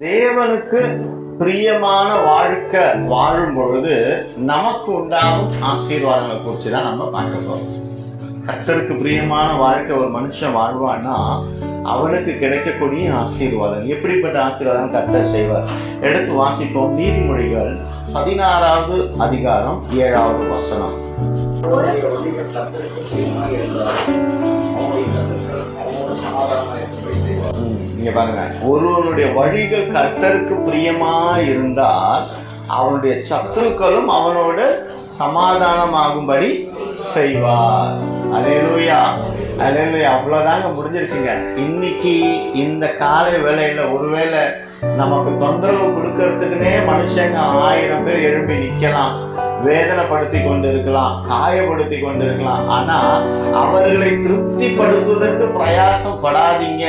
தேவனுக்கு பிரியமான வாழ்க்கை வாழும் பொழுது நமக்கு உண்டாகும் ஆசீர்வாதங்களை குறித்து தான் நம்ம பார்க்க போறோம். கர்த்தருக்கு பிரியமான வாழ்க்கை ஒரு மனுஷன் வாழ்வான்னா அவனுக்கு கிடைக்கக்கூடிய ஆசீர்வாதம் எப்படிப்பட்ட ஆசீர்வாதம் கர்த்தர் செய்வார். எடுத்து வாசிப்போம். நீதிமொழிகள் 16வது அதிகாரம் 7வது வசனம். இங்க பாருங்க, ஒருவனுடைய வழிகள் கர்த்தருக்கு பிரியமா இருந்தால் அவனுடைய சத்துருக்களும் அவனோட சமாதானமாகும்படி செய்வார். அல்லேலூயா, அல்லேலூயா. அவ்வளவுதாங்க, முடிஞ்சிருச்சுங்க. இன்னைக்கு இந்த காலை வேளையில ஒருவேளை நமக்கு தொந்தரவு கொடுக்கறதுக்குன்னே மனுஷங்க 1000 பேர் எழும்பி நிக்கலாம், வேதனைப்படுத்தி கொண்டு இருக்கலாம், காயப்படுத்தி கொண்டு இருக்கலாம். ஆனா அவர்களை திருப்திப்படுத்துவதற்கு பிரயாசம் படாதீங்க.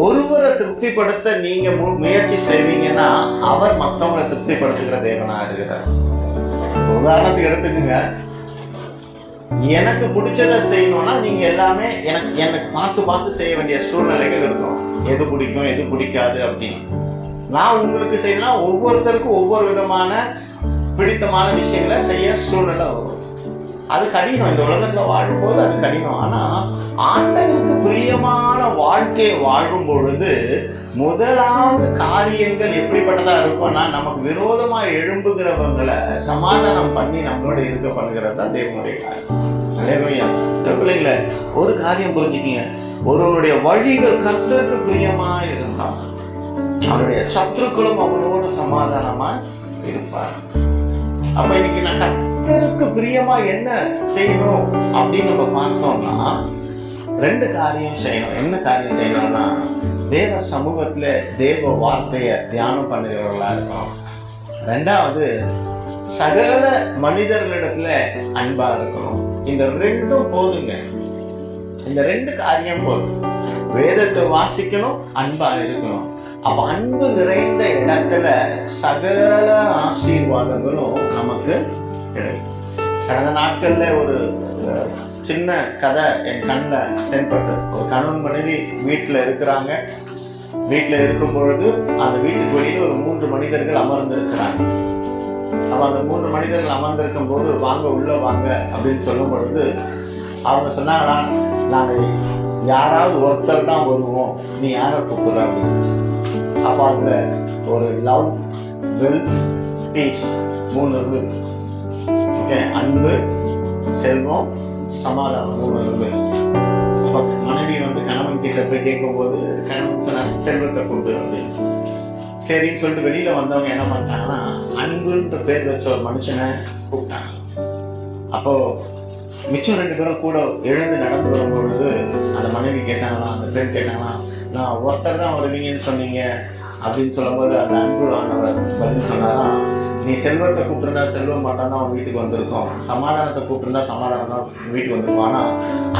ஒருவரை திருப்திப்படுத்த நீங்க முயற்சி செய்வீங்கன்னா அவர் மற்றவங்களை திருப்திப்படுத்துகிற தேவனா இருக்கிறார். உதாரணத்துக்கு எடுத்துக்கோங்க, எனக்கு பிடிச்சதை செய்யணும்னா நீங்க எல்லாமே எனக்கு பார்த்து செய்ய வேண்டிய சூழ்நிலைகள் இருக்கும். எது பிடிக்கும் எது பிடிக்காது அப்படின்னு நான் உங்களுக்கு செய்யலாம். ஒவ்வொருத்தருக்கும் ஒவ்வொரு விதமான பிடித்தமான விஷயங்களை செய்ய சூழ்நிலை வரும். அது கடினம், இந்த உலகத்துல வாழும்போது அது கடினம். ஆனா ஆண்டவருக்கு பிரியமான வாழ்க்கையை வாழும் பொழுது முதலாவது காரியங்கள் எப்படிப்பட்டதா இருக்கும்னா, நமக்கு விரோதமா எழும்புகிறவங்களை சமாதானம் பண்ணி நம்மளோட இருக்க பண்ணுகிறது தான் தேவனுடைய காரியம். பிள்ளைங்கள ஒரு காரியம் புரிஞ்சுக்கிங்க, ஒருவனுடைய வழிகள் கர்த்தருக்கு பிரியமா இருந்தால் அவனுடைய சத்துருக்களும் அவனோட சமாதானமா இருப்பார். அப்ப இன்னைக்கு நான் கர்த்தருக்கு பிரியமா என்ன செய்யணும் அப்படின்னு நம்ம பார்த்தோம்னா 2 காரியம் செய்யணும். என்ன காரியம் செய்யணும்னா, தேவ சமூகத்துல தேவ வார்த்தையை தியானம் பண்ணுகிறவர்களா இருக்கணும். 2வது சகல மனிதர்களிடத்துல அன்பா இருக்கணும். இந்த 2ம் போதுங்க. இந்த 2 காரியம் போதும். வேதத்தை வாசிக்கணும், அன்பா இருக்கணும். அப்ப அன்பு நிறைந்த இடத்துல சகல ஆசீர்வாதங்களும் நமக்கு கிடைக்கும். கடந்த நாட்கள்ல ஒரு சின்ன கதை என் கண்ணில் தென்பட்டது. ஒரு கணவன் மனைவி வீட்டில் இருக்கிறாங்க. வீட்டில் இருக்கும் பொழுது அந்த வீட்டுக்கு வெளியில் ஒரு 3 மனிதர்கள் அமர்ந்திருக்கிறாங்க. அப்ப அந்த 3 மனிதர்கள் அமர்ந்திருக்கும் போது வாங்க உள்ள வாங்க அப்படின்னு சொல்லும் பொழுது அவங்க சொன்னாங்களா, நாங்கள் யாராவது ஒருத்தர் தான் வருவோம், நீ யாரை கூப்பிடுற அப்படின்னு. அப்போ அந்த ஒரு லவ், வெல்த், பீஸ் 3 இருந்தது. ஓகே, அன்பு, செல்வம், சமாதானம் 3 இருந்தது. அப்போ மனைவி கணவன் கிட்ட போய் கேட்கும்போது கணவன் சொன்னாங்க செல்வத்தை கூப்பிடு அப்படின்னு. சரின்னு சொல்லிட்டு வெளியில வந்தவங்க என்ன பண்ணிட்டாங்கன்னா, அன்புன்ற பேர் வச்ச ஒரு மனுஷனை கூப்பிட்டாங்க. அப்போ மிச்சம் 2 பேரும் கூட எழுந்து நடந்து வரும்பொழுது அந்த மனைவி கேட்டாங்களா, அந்த பெண் கேட்டாங்களா, நான் ஒருத்தர் தான் வருவீங்கன்னு சொன்னீங்க அப்படின்னு சொல்லும்போது அந்த அன்பு ஆனவர் பதில் சொன்னாராம், நீ செல்வத்தை கூப்பிட்டுருந்தா செல்வம் மட்டும் தான் உன் வீட்டுக்கு வந்திருக்கோம், சமாதானத்தை கூப்பிட்டுருந்தா சமாதானம் தான் வீட்டுக்கு வந்திருக்கும். ஆனால்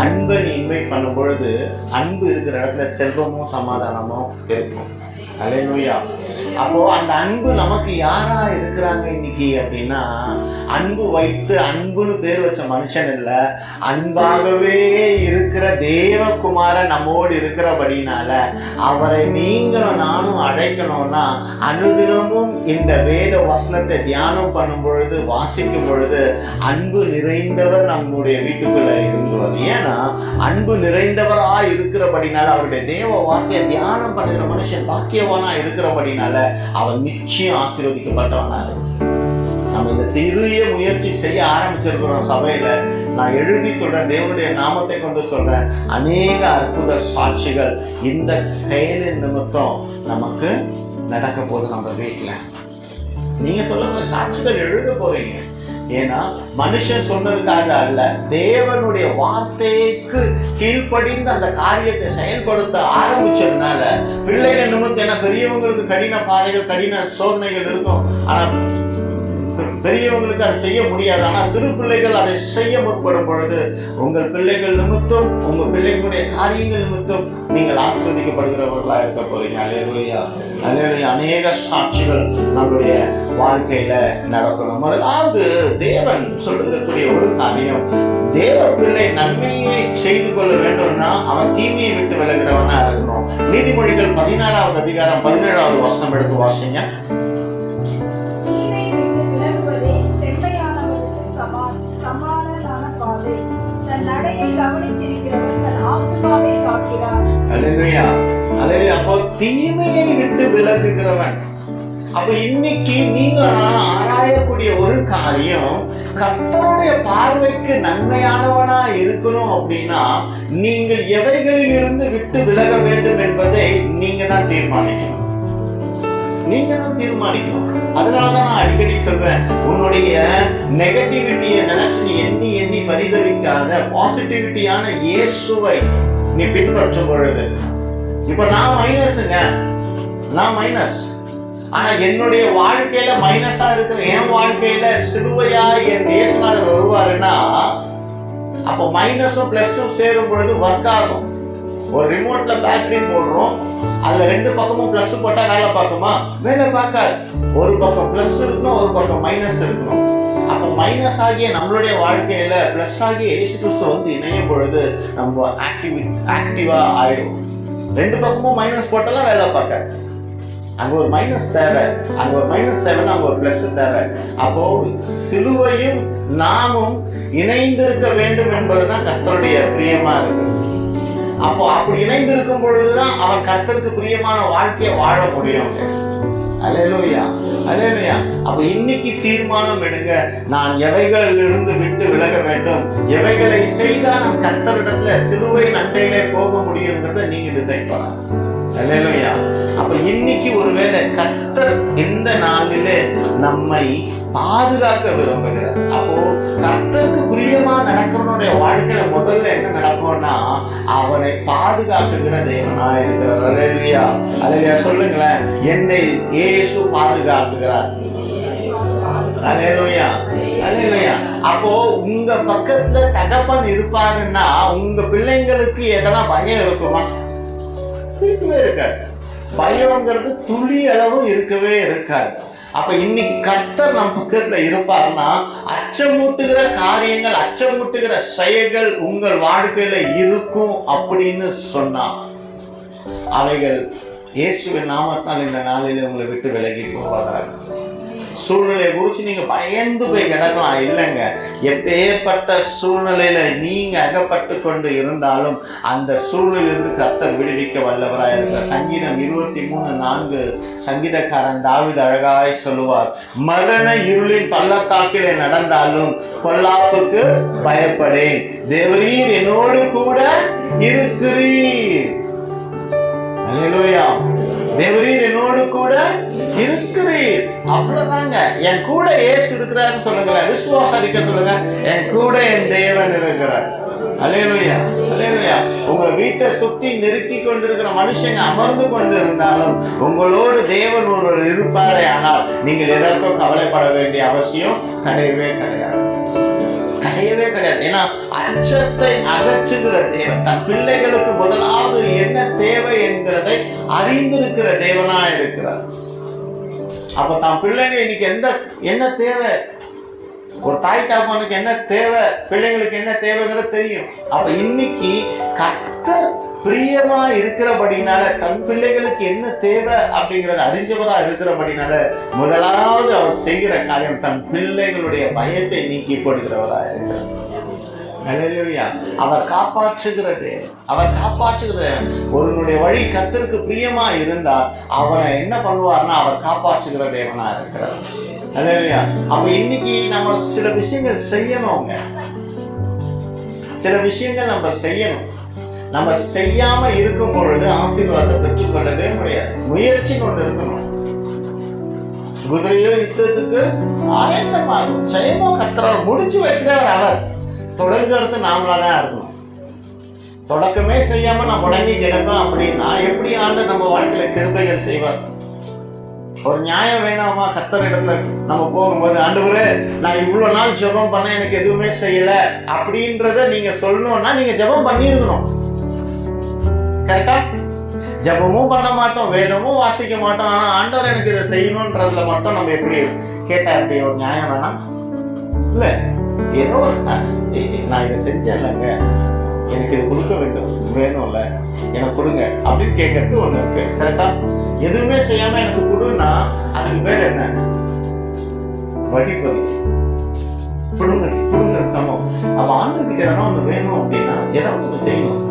அன்பை நீ இன்வைட் பண்ணும் பொழுது அன்பு இருக்கிற இடத்துல செல்வமும் சமாதானமும் இருக்கும். அல்லேலூயா. அப்போ அந்த அன்பு நமக்கு யாரா இருக்கிறாங்க இன்னைக்கு அப்படின்னா, அன்பு வைத்து அன்புன்னு பேர் வச்ச மனுஷன் இல்ல, அன்பாகவே இருக்கிற தேவகுமாரன் நம்மோடு இருக்கிறபடினால அவரை நீங்களும் நானும் அழைக்கணும்னா அனுதினமும் இந்த வேத வசனத்தை தியானம் பண்ணும் பொழுது வாசிக்கும் பொழுது அன்பு நிறைந்தவர் நம்முடைய வீட்டுக்குள்ள இருந்துவார். ஏன்னா அன்பு நிறைந்தவரா இருக்கிறபடினால அவருடைய தேவ வார்த்தையை தியானம் பண்ணுகிற மனுஷன் பாக்கியவானா இருக்கிறபடினால அவன் நிச்சயம் ஆசீர்வதிக்கப்பட்டவனா இருக்கு. நம்ம இந்த சிறிய முயற்சி செய்ய ஆரம்பிச்சிருக்கிறோம் சபையில. நான் எழுதி சொல்றேன், தேவனுடைய நாமத்தை கொண்டு சொல்றேன், அநேக அற்புத சாட்சிகள் இந்த செயலின் நிமித்தம் நமக்கு நடக்க போகுது. நம்ம வீட்டுல நீங்க சொல்லுங்க, சாட்சிகள் எழுத போறீங்க. ஏன்னா மனுஷன் சொன்னதுக்காக அல்ல, தேவனுடைய வார்த்தைக்கு கீழ்ப்படிந்து அந்த காரியத்தை செயல்படுத்த ஆரம்பிச்சதுனால பிள்ளைகள் நிமித்தம் என்ன பெரியவங்களுக்கு கடின பாதைகள், கடின சோதனைகள் இருக்கும். ஆனா பெரியவங்களுக்கு அதை செய்ய முடியாது. ஆனால் சிறு பிள்ளைகள் அதை செய்ய முற்படும் பொழுது உங்கள் பிள்ளைகள் நிமித்தம், உங்கள் பிள்ளைகளுடைய காரியங்கள் நிமித்தம் நீங்கள் ஆசீர்வதிக்கப்படுகிறவர்களாக இருக்க போறீங்க. அல்லேலூயா, அல்லேலூயா. அநேக சாட்சிகள் நம்முடைய வாழ்க்கையில நடக்கணும். முதலாவது தேவன் சொல்லுகக்கூடிய ஒரு காரியம், தேவ பிள்ளை நன்மையை செய்து கொள்ள வேண்டும்னா அவன் தீமையை விட்டு விலகிறவனா இருக்கணும். நீதிமொழிகள் 16வது அதிகாரம் 17வது வசனம் எடுத்து வாசிங்க. அப்போ தீமையை விட்டு விலகுகிறவன். அப்ப இன்னைக்கு நீங்க ஆராயக்கூடிய ஒரு காரியம், கர்த்தருடைய பார்வைக்கு நன்மையானவனா இருக்கணும் அப்படின்னா நீங்கள் எவைகளில் இருந்து விட்டு விலக வேண்டும் என்பதை நீங்க தான் தீர்மானிக்கணும். நீங்க தான் தீர்மானிக்கணும். அதனாலதான் நான் அடிக்கடி சொல்வேன், உன்னுடைய நெகட்டிவிட்டியை நினைச்சு நீ எண்ணி எண்ணி பரிதவிக்காத, பாசிட்டிவிட்டியான இயேசுவை நீ பின்பற்றும் பொழுது, இப்ப நான் மைனஸுங்க, நான் மைனஸ், ஆனா என்னுடைய வாழ்க்கையில மைனஸா இருக்கிற என் வாழ்க்கையில சிலுவையா என் இயேசுநாதர் வருவாருன்னா அப்போ மைனஸும் பிளஸும் சேரும் பொழுது ஒர்க் ஆகும். ஒரு ரிமோட்ல பேட்டரி போடுறோம், அதுல 2 பக்கமும் பிளஸ் போட்டா வேலை பார்க்குமா? வேலை பார்க்காது. ஒரு பக்கம் பிளஸ் இருக்கணும், ஒரு பக்கம் மைனஸ் இருக்கணும். அப்ப மைனஸ் ஆகிய நம்மளுடைய வாழ்க்கையில பிளஸ் ஆகிய இயேசு கிறிஸ்து வந்து இணையும் பொழுது நம்ம ஆக்டிவா ஆயிடும். 2 பக்கமும் மைனஸ் போட்டாலும் வேலை பார்க்காது. அங்க ஒரு மைனஸ் தேவை, அங்க ஒரு மைனஸ் தேவைன்னா அங்க ஒரு பிளஸ் தேவை. அப்போ சிலுவையும் நாமும் இணைந்திருக்க வேண்டும் என்பதுதான் கர்த்தருடைய பிரியமா இருக்கு. அப்போ அப்படி இணைந்திருக்கும் பொழுதுதான் அவன் கர்த்தருக்கு பிரியமான வாழ்க்கையை வாழ முடியும். அல்லேலூயா, அல்லேலூயா. அப்ப இன்னைக்கு தீர்மானம் எடுங்க, நான் எவைகளிலிருந்து விட்டு விலக வேண்டும், எவைகளை செய்தால் நான் கர்த்தரிடத்துல சிலுவை நண்டையிலே போக முடியுங்கிறத நீங்க டிசைட் பண்ணலாம். அல்லேலூயா. அப்ப இன்னைக்கு ஒருவேளை கர்த்தர் இந்த நாளிலே நம்மை பாதுகாக்க விரும்புகிறார். அப்போ கர்த்தருக்கு பிரியமா நடக்கிறவனுடைய வாழ்க்கையில முதல்ல என்ன நடக்கும்னா அவனை பாதுகாக்குகிற தேவனா இருக்கிறார். அல்லேலூயா, அல்லேலூயா. சொல்லுங்களேன், என்னை இயேசு பாதுகாக்குகிறார். அல்லேலூயா, அல்லேலூயா. அப்போ உங்க பக்கத்துல தகப்பன் இருப்பாருன்னா உங்க பிள்ளைங்களுக்கு எதெல்லாம் பயம் இருக்குமா? இருக்கவே இருக்காது. பயம்ங்கிறது துளி அளவும் இருக்கவே இருக்காது. அப்ப இன்னைக்கு கர்த்தர் நம் பக்கத்துல இருப்பார்னா அச்சமூட்டுகிற காரியங்கள், அச்சமூட்டுகிற செயல்கள் உங்கள் வாழ்க்கையில இருக்கும் அப்படின்னு சொன்னா அவைகள் இயேசுவின் நாமத்தால் இந்த நாளில் உங்களை விட்டு விலகி போவதாக. சூழ்நிலையை குறிச்சு நீங்க பயந்து போய் கிடக்கலாம். இல்லைங்க, எப்பேற்பட்ட சூழ்நிலையில நீங்க அகப்பட்டு கொண்டு இருந்தாலும் அந்த சூழ்நிலையிலிருந்து கர்த்தர் விடுவிக்க வல்லவராய் இருக்கிறார். சங்கீதம் 23:4 சங்கீதக்காரன் தாவீது அழகாய் சொல்லுவார், மரண இருளின் பள்ளத்தாக்கிலே நடந்தாலும் பொல்லாப்புக்கு பயப்படேன், தேவரீர் என்னோடு கூட இருக்கிறீர். அல்லேலூயா. தேவரீர் என்னோடு கூட இருக்கிறீர். அவ்வளவுதாங்க. என் கூட இயேசு இருக்கிறார்னு சொல்லுங்களேன், விசுவாசிக்க சொல்லுங்க, என் கூட என் தேவன் இருக்கிறார். அல்லேலூயா, அல்லேலூயா. உங்களை வீட்டை சுத்தி நெருக்கி கொண்டிருக்கிற மனுஷங்க அமர்ந்து கொண்டு இருந்தாலும் உங்களோடு தேவன் ஒருவர் இருப்பாரே, ஆனால் நீங்கள் எதற்கும் கவலைப்பட வேண்டிய அவசியம் கிடையவே கிடையாது, கிடையவே கிடையாது. ஏன்னா அச்சத்தை அகற்றுகிற தேவன் தன் பிள்ளைகளுக்கு முதலாவது என்ன தேவை என்கிறதை அறிந்திருக்கிற தேவனா இருக்கிறார். அப்ப தான் பிள்ளைங்க இன்னைக்கு என்ன தேவை, ஒரு தாய் தகப்பனுக்கு என்ன தேவை, பிள்ளைங்களுக்கு என்ன தேவைங்கிறது தெரியும். அப்ப இன்னைக்கு கர்த்தர் பிரியமா இருக்கிறபடினால தன் பிள்ளைகளுக்கு என்ன தேவை அப்படிங்கறத அறிஞ்சவரா இருக்கிறபடினால முதலாவது அவர் செய்கிற காரியம் தன் பிள்ளைகளுடைய பயத்தை நீக்கி போடுகிறவரா இருக்கிறார். அவர் காப்பாற்றுகிறது, அவர் காப்பாற்றுகிறது. ஒருவனுடைய வழி கர்த்தருக்கு பிரியமா இருந்தால் அவனை என்ன பண்ணுவார்னா அவர் காப்பாற்றுகிற தேவனா இருக்கிறார். அல்லேலூயா. அப்ப இன்னைக்கு நம்ம சில விஷயங்கள் செய்யணுங்க, சில விஷயங்கள் நம்ம செய்யணும். நம்ம செய்யாம இருக்கும் பொழுது ஆசீர்வாதத்தை பெற்றுக்கொள்ளவே முடியாது. முயற்சி கொண்டு இருக்கணும். குதிரையோ யுத்தத்துக்கு ஆயத்தமாகும், ஜெயமோ கர்த்தரால் முடிச்சு வைக்கிறவர் அவர். தொடங்குறது நாமளா தான் இருக்கணும். தொடக்கமே செய்யாம நான் முடங்கி கிடப்பேன் அப்படின்னா எப்படி ஆண்டு நம்ம வாழ்க்கையில கிருபைகள் செய்வார்? ஒரு நியாயம் வேணாமா? கர்த்தர் இடத்துல நம்ம போகும்போது, ஆண்டவரே நான் இவ்வளவு நாள் ஜெபம் பண்ண எனக்கு எதுவுமே செய்யல அப்படின்றத நீங்க சொல்லணும்னா நீங்க ஜெபம் பண்ணிருக்கணும். கரெக்டா? ஜெபமும் பண்ண மாட்டோம், வேதமும் வாசிக்க மாட்டோம், ஆனா ஆண்டவர் எனக்கு இதை செய்யணும்ன்றதுல மட்டும் நம்ம எப்படி கேட்டா எப்படி ஒரு நியாயம் வேணாம்? இல்ல, ஏதோ நான் இதை செஞ்சேன்லங்க, எனக்கு இது கொடுக்க வேண்டும் வேணும்ல, எனக்கு கொடுங்க அப்படின்னு கேட்கறது ஒண்ணு இருக்கு. கரெக்டா? எதுவுமே செய்யாம எனக்கு கொடுன்னா அதுக்கு பேர் என்ன? வழிபறி. கொடுங்க சமம். அப்ப ஆண்டவர்கிட்ட எதனா ஒண்ணு வேணும் அப்படின்னா ஏதாவது ஒண்ணு செய்யணும்.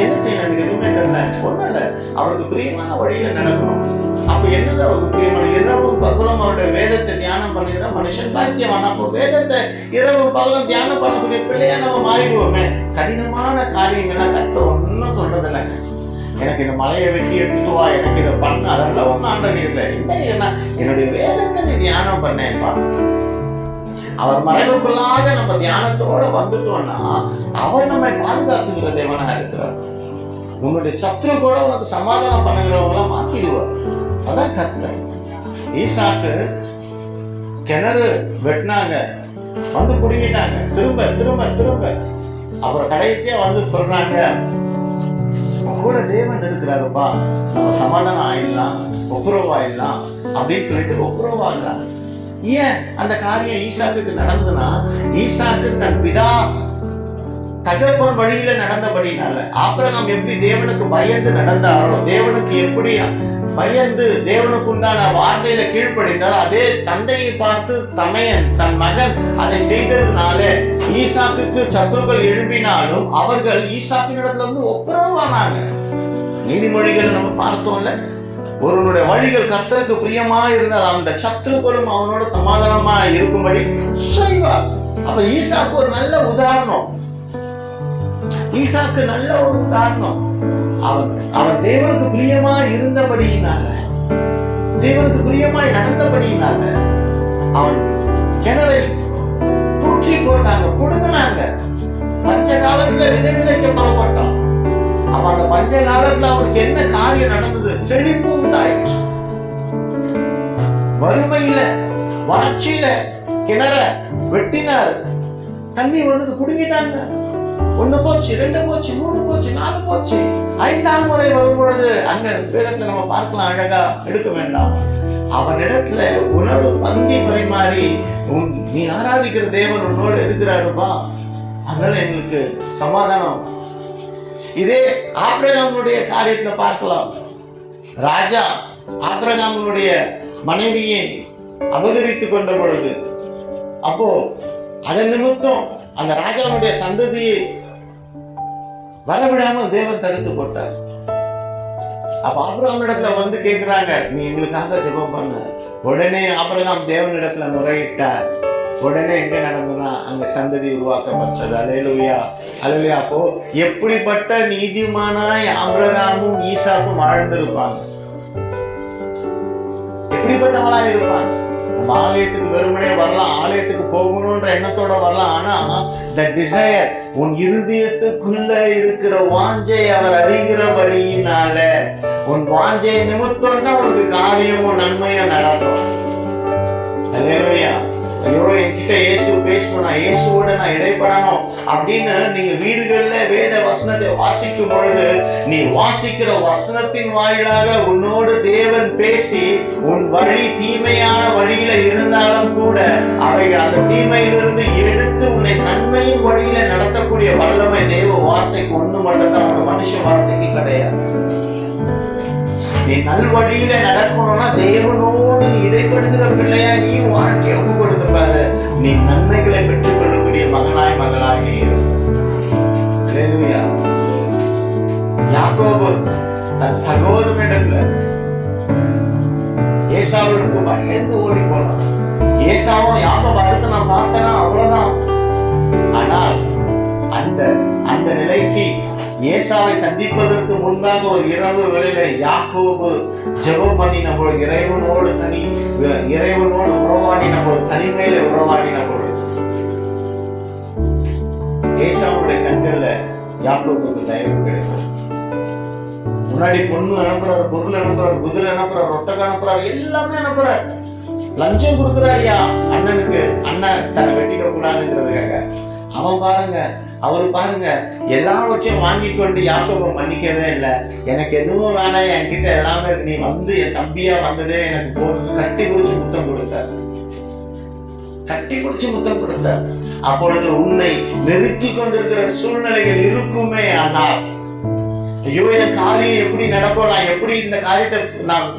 என்ன செய்யணும்? எனக்கு எதுவுமே தெரியல, ஒண்ணும் இல்ல, அவருக்கு பிரியமான வழியில நடக்கணும். அப்ப என்னது அவருக்கு பிரியமான? இரவும் பகலும் அவருடைய வேதத்தை தியானம் பண்ணுகிற மனுஷன் பாக்கியவான். அப்போ வேதத்தை இரவும் பகலும் தியானம் பண்ணக்கூடிய பிள்ளையா நம்ம மாறிடுவோமே. கடினமான காரியங்கள்லாம் கர்த்தர் ஒன்னும் சொல்றது இல்லைங்க. எனக்கு இந்த மலையை வெட்டி எடுத்துட்டு வா, எனக்கு இதை பண்ண, அதெல்லாம் ஒன்றும் ஆண்டது இல்லை. என்ன என்னுடைய வேதத்தை நீ தியானம் பண்ணேன்ப்பா. அவர் மறைவுக்குள்ளாக நம்ம தியானத்தோட வந்துட்டோம்னா அவர் நம்மை பாதுகாத்துக்கிற தேவனா இருக்கிறார். உன்னுடைய சத்ரு கூட உனக்கு சமாதானம் பண்ணுகிறவங்களாம் மாத்திடுவார். அதான் கர்த்தர். ஈசாக்கு கிணறு வெட்டினாங்க, வந்து புடுங்கிட்டாங்க, திரும்ப திரும்ப திரும்ப. அப்புறம் கடைசியா வந்து சொல்றாங்க, கூட தேவன் இருக்கிறாருப்பா, நம்ம சமாதானம் ஆயிடலாம், ஒப்புரவாயிடலாம் அப்படின்னு சொல்லிட்டு ஒப்புரவாகிறாங்க. ஏன் அந்த காரியம் ஈசாக்கு நடந்ததுன்னா, ஈசாக்கு தன் பிதா தகப்பன் வழியில நடந்தபடினால, ஆபிரகாம் எப்படி தேவனுக்கு பயந்து நடந்தாரோ, தேவனுக்கு எப்படி பயந்து தேவனுக்கு உண்டான வார்த்தையில கீழ்ப்படிந்தாரோ, அதே தந்தையை பார்த்து தமையன் தன் மகன் அதை செய்ததுனால ஈசாக்குக்கு சத்துருக்கள் எழும்பினாலும் அவர்கள் ஈசாக்கின் இடத்துல வந்து ஒப்புரவானாங்க. நீதிமொழிகள் நம்ம பார்த்தோம்ல, ஒருவனுடைய வழிகள் கர்த்தருக்கு பிரியமா இருந்தால் அவனுடைய சத்துருக்களும் அவனோட சமாதானமா இருக்கும்படி செய்வார். அப்ப ஈசாக்கு ஒரு நல்ல உதாரணம். ஈசாக்கு நல்ல ஒரு உதாரணம். அவன் தேவனுக்கு பிரியமா இருந்தபடியினால, தேவனுக்கு பிரியமாய் நடந்தபடியினால அவன் கிணறை தூக்கி போட்டாங்க, புடுங்கினாங்க. பஞ்ச காலத்துல விதைக்க புறப்பட்டான். அவன் அந்த பஞ்ச காலத்துல அவனுக்கு என்ன காரியம் நடந்தது? செழிப்பு உண்டாயிற்று. வறுமையில வறட்சியில கிணற வெட்டினார், தண்ணி வந்தது, புடுங்கிட்டாங்க. 1 போச்சு, 2 போச்சு, 3 போச்சு, 4 போச்சு. 5ஆம் முறை வரும் பொழுது அங்க வேதத்துல நம்ம பார்க்கலாம், அழகா எடுக்க வேண்டாம், அவனிடத்துல உணவு பந்தி பரிமாறி, நீ ஆராதிக்கிற தேவன் உன்னோடு இருக்கிறாருப்பா, அதனால எங்களுக்கு சமாதானம். இதே ஆபிரகாமுடைய காரியத்துல பார்க்கலாம். ராஜா ஆபிரகாமுடைய மனைவியை அபகரித்து கொண்ட பொழுது, அப்போ அதன் நிமித்தம் அந்த ராஜாவுடைய சந்ததியை வரவிடாமல் தேவன் தடுத்து போட்டார். அப்ப ஆபிரகாமிடத்துல வந்து கேட்கிறாங்க, நீ எங்களுக்காக ஜெபம் பண்ண. உடனே ஆபிரகாம் தேவனிடத்துல முறையிட்டார். உடனே எங்க நடந்ததுன்னா அங்க சந்ததி உருவாக்கப்பட்டது. அல்லேலூயா, அல்லேலூயா. அப்போ எப்படிப்பட்ட நீதிமானாய் ஆபிரகாமும் ஈசாக்கும் வாழ்ந்திருப்பாங்க, எப்படிப்பட்டவங்களா இருப்பாங்க. நம்ம ஆலயத்துக்கு வெறுமனே வரலாம், ஆலயத்துக்கு போகணும்ன்ற எண்ணத்தோட வரலாம், ஆனா the desire, உன் இருதயத்துக்குள்ள இருக்கிற வாஞ்சை அவர் அறிகிறபடியினால, உன் வாஞ்சை நிமித்தம் தான் உனக்கு காரியமும் நன்மையும் நடக்கும். அல்லேலூயா. ஐயோ, என்கிட்ட இயேசு பேசணும், நான் இயேசுவோட நான் இடைப்படணும் அப்படின்னு நீங்க வீடுகள்ல வேத வசனத்தை வாசிக்கும் பொழுது, நீ வாசிக்கிற வசனத்தின் வாயிலாக உன்னோடு தேவன் பேசி, உன் வழி தீமையான வழியில இருந்தாலும் கூட அவைகள் அந்த தீமையிலிருந்து எடுத்து உன்னை நன்மையின் வழியில நடத்தக்கூடிய வல்லமை தேவ வார்த்தைக்கு ஒண்ணு மட்டும்தான், உங்க மனுஷ வார்த்தைக்கு கிடையாது. நீ நல்வழியில நடக்கணும்னா தேவனோடு இடைப்படுகிற பிள்ளையா நீ வாழ்க்கையை ஒப்பு கொடுத்து பாரு, நீ நன்மைகளை பெற்றுக் கொள்ளக்கூடிய மகனாய் மகளாய் நீ இரு. யாக்கோபு தன் சகோதரனிடத்துல ஏசாவுக்கு பயந்து ஓடி போனான். ஏசாவும் யாக்கோபு அடுத்து நான் பார்த்தேன்னா அவ்வளவுதான். ஆனால் அந்த நிலைக்கு ஏசாவை சந்திப்பதற்கு முன்பாக ஒரு இரவு வேளையில யாக்கோபு ஜெபம் பண்ணின பொழுது, இறைவனோடு உறவாடின பொழுது, தனிமையில உறவாடின பொழுது, ஏசாவுடைய கண்கள்ல யாக்கோபுக்கு தயவு கிடைக்கும். முன்னாடி பொண்ணு அனுப்புறாரு, பொருள் அனுப்புறாரு, குதிரை அனுப்புறாரு, ஒட்டகம் அனுப்புறாரு, எல்லாமே அனுப்புறாரு. லஞ்சம் கொடுக்குறாருயா அண்ணனுக்கு, அண்ணன் தன்னை வெட்டிட கூடாதுங்கிறதுக்காக. அவன் பாருங்க, அவரு பாருங்க, எல்லாவற்றையும் வாங்கி கொண்டு யாக்கோபை மன்னிக்கவே இல்லை. எனக்கு எதுவும் வேணாம், என்கிட்ட எல்லாமே நீ வந்து என் தம்பியா வந்ததே எனக்கு போறது. கட்டி குடிச்சு முத்தம் கொடுத்தார், கட்டி குடிச்சு முத்தம் கொடுத்தார். அப்பொழுது உன்னை நெருக்கி கொண்டிருக்கிற சூழ்நிலைகள் இருக்குமே, ஆனால் ஐயோ என் காரியம் எப்படி நடக்கும், நான் எப்படி இந்த காரியத்தை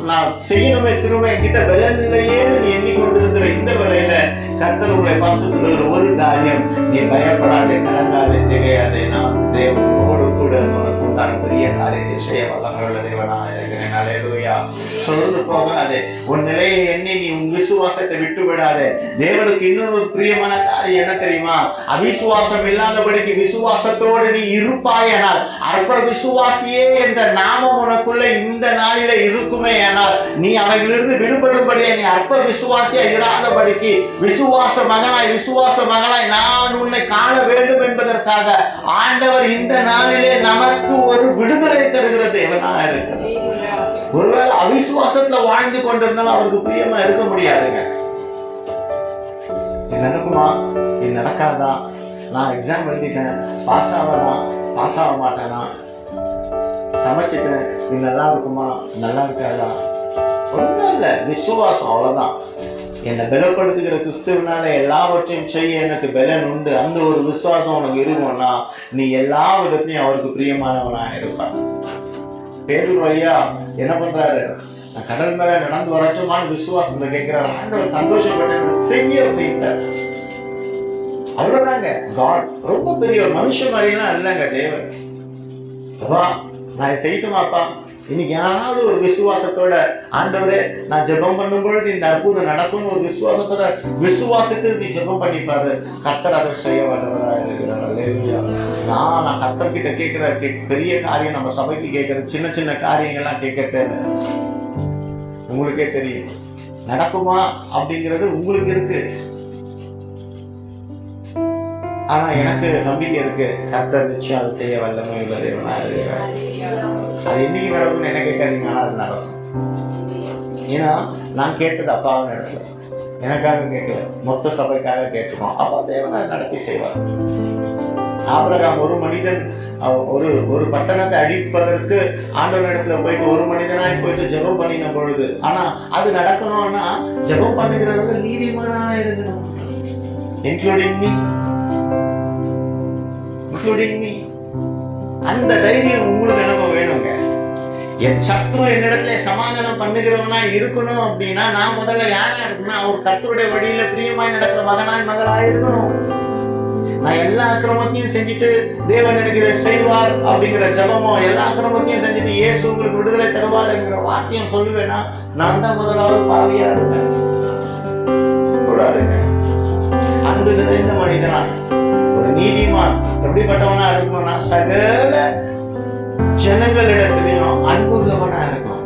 நான் செய்யணுமே, திரும்ப என்கிட்ட விளைநிலையே நீ எண்ணிக்கொண்டிருக்கிற இந்த வேளையில கர்த்தர் உங்களை பார்த்து சொல்லுகிற ஒரு காரியம், நீ பயப்படாதே, கலங்காதே, திகையாதே, நான் தேவனோடு கூட உனக்கு உண்டான பெரிய காரியத்தை செய்ய வல்லமையுள்ள தேவனா இருக்கிறேன். அல்லேலூயா. சொல்றது போகாதே, உன் நிலையை எண்ணி நீ உன் விசுவாசத்தை விட்டு விடாதே. தேவனுக்கு இன்னொரு பிரியமான காரியம் என்ன தெரியுமா? அவிசுவாசம் இல்லாதபடிக்கு விசுவாசத்தோடு நீ இருப்பாயானால், அற்ப விசுவாசியே என்ற நாமம் உனக்குள்ள இந்த நாளில இருக்குமே ஆனால், நீ அவைகளிலிருந்து விடுபடும்படியா, நீ அற்ப விசுவாசியா இராதபடிக்கு விசுவாச மகனாய் நான் உன்னை காண வேண்டும் என்பதற்காக ஆண்டவர் இந்த நாளிலே நமக்கு ஒரு விடுதலை தருகிற தேவனா இருக்கிறார். ஒருவேளை அவிசுவாசத்துல வாழ்ந்து கொண்டிருந்தாலும் அவருக்கு பிரியமா இருக்க முடியாதுங்க. இது நடக்குமா, இது நடக்காதா, நான் எக்ஸாம் எழுதிட்டேன், பாஸ் ஆக மாட்டேனா, சமைச்சிட்டேன், இது நல்லா இருக்குமா, நல்லா இருக்காதா, ஒன்றும் இல்லை, விசுவாசம் அவ்வளவுதான். என்னை பலப்படுத்துகிற கிறிஸ்துவனால எல்லாவற்றையும் செய்ய எனக்கு பலன் உண்டு. அந்த ஒரு விசுவாசம் உனக்கு இருக்கும்னா நீ எல்லா விதத்தையும் அவருக்கு பிரியமானவனா இருப்பான். பேதுரு ஐயா என்ன பண்றாரு? நான் கடல் மேல நடந்து வரட்டுமான்னு விசுவாசத்தை கேட்கிறாரு. ஆண்டவர் சந்தோஷப்பட்டு செய்ய அப்படின்ட்டார். அவ்வளவுதாங்க. காட் ரொம்ப பெரிய ஒரு மனுஷ மாதிரிலாம் இல்லைங்க தேவன். அப்பா நான் செய்யட்டுமாப்பா, இன்னைக்கு யாராவது ஒரு விசுவாசத்தோட, ஆண்டவரே நான் ஜெபம் பண்ணும் பொழுது இந்த அற்புதம் நடக்கும்னு ஒரு விசுவாசத்தோட விசுவாசத்தை நீ ஜெபம் பண்ணிப்பாரு, கர்த்தர் அதை செய்ய வல்லவராக இருக்கிறார். அல்லேலூயா. நான் கர்த்தர்கிட்ட கேட்கிற பெரிய காரியம், நம்ம சபைக்கு கேட்கிற சின்ன சின்ன காரியங்கள்லாம் கேட்க தேவை. உங்களுக்கே தெரியும் நடக்குமா அப்படிங்கிறது உங்களுக்கு இருக்கு. ஆனா எனக்கு நம்பிக்கை இருக்கு, கர்த்தர் நிச்சயம் அதை செய்ய வல்லமை உள்ள தேவனா இருக்கிறார். அது என்னைக்கு நடக்கும்னு என்ன கேட்காதீங்க, ஆனா அது நடக்கும். ஏன்னா நான் கேட்டது அப்பாவின் இடத்துல, எனக்காக கேட்கல, மொத்த சபைக்காக கேட்டுக்கோம். அப்பா தேவன் அதை நடத்தி செய்வார். ஆபிரகாம் ஒரு மனிதன் ஒரு பட்டணத்தை அழிப்பதற்கு ஆண்டவர் இடத்துல போயிட்டு ஒரு மனிதனாய் போயிட்டு ஜெபம் பண்ணின பொழுது, ஆனா அது நடக்கணும்னா ஜெபம் பண்ணுகிறவர்கள் நீதிமானா இருக்கணும். Including me. அந்த தைரியம் உங்களுக்கு எனக்கு வேணுங்க. என் சத்ரு என்னிடத்துல சமாதானம் பண்ணுகிறவனா இருக்கணும் அப்படின்னா நான் முதல்ல யாரா இருக்கணும்? அவர் கர்த்தருடைய வழியில பிரியமாய் நடக்கிற மகளாய் இருக்கணும். நான் எல்லா அக்கிரமத்தையும் செஞ்சுட்டு தேவன் எனக்கு இதை செய்வார் அப்படிங்கிற ஜபமோ, எல்லா அக்கிரமத்தையும் செஞ்சுட்டு இயேசு உங்களுக்கு விடுதலை தருவார் என்கிற வாக்கியம் சொல்லுவேன்னா நான் தான் முதலாவது பாவியா இருப்பேன். கூடாதுங்க. அன்பு நிறைந்த மனிதனாய் ஒரு நீதிமான் எப்படிப்பட்டவனா இருக்கணும்னா சகல ஜனங்களிடத்திலையும் அன்புள்ளவனா இருக்கணும்.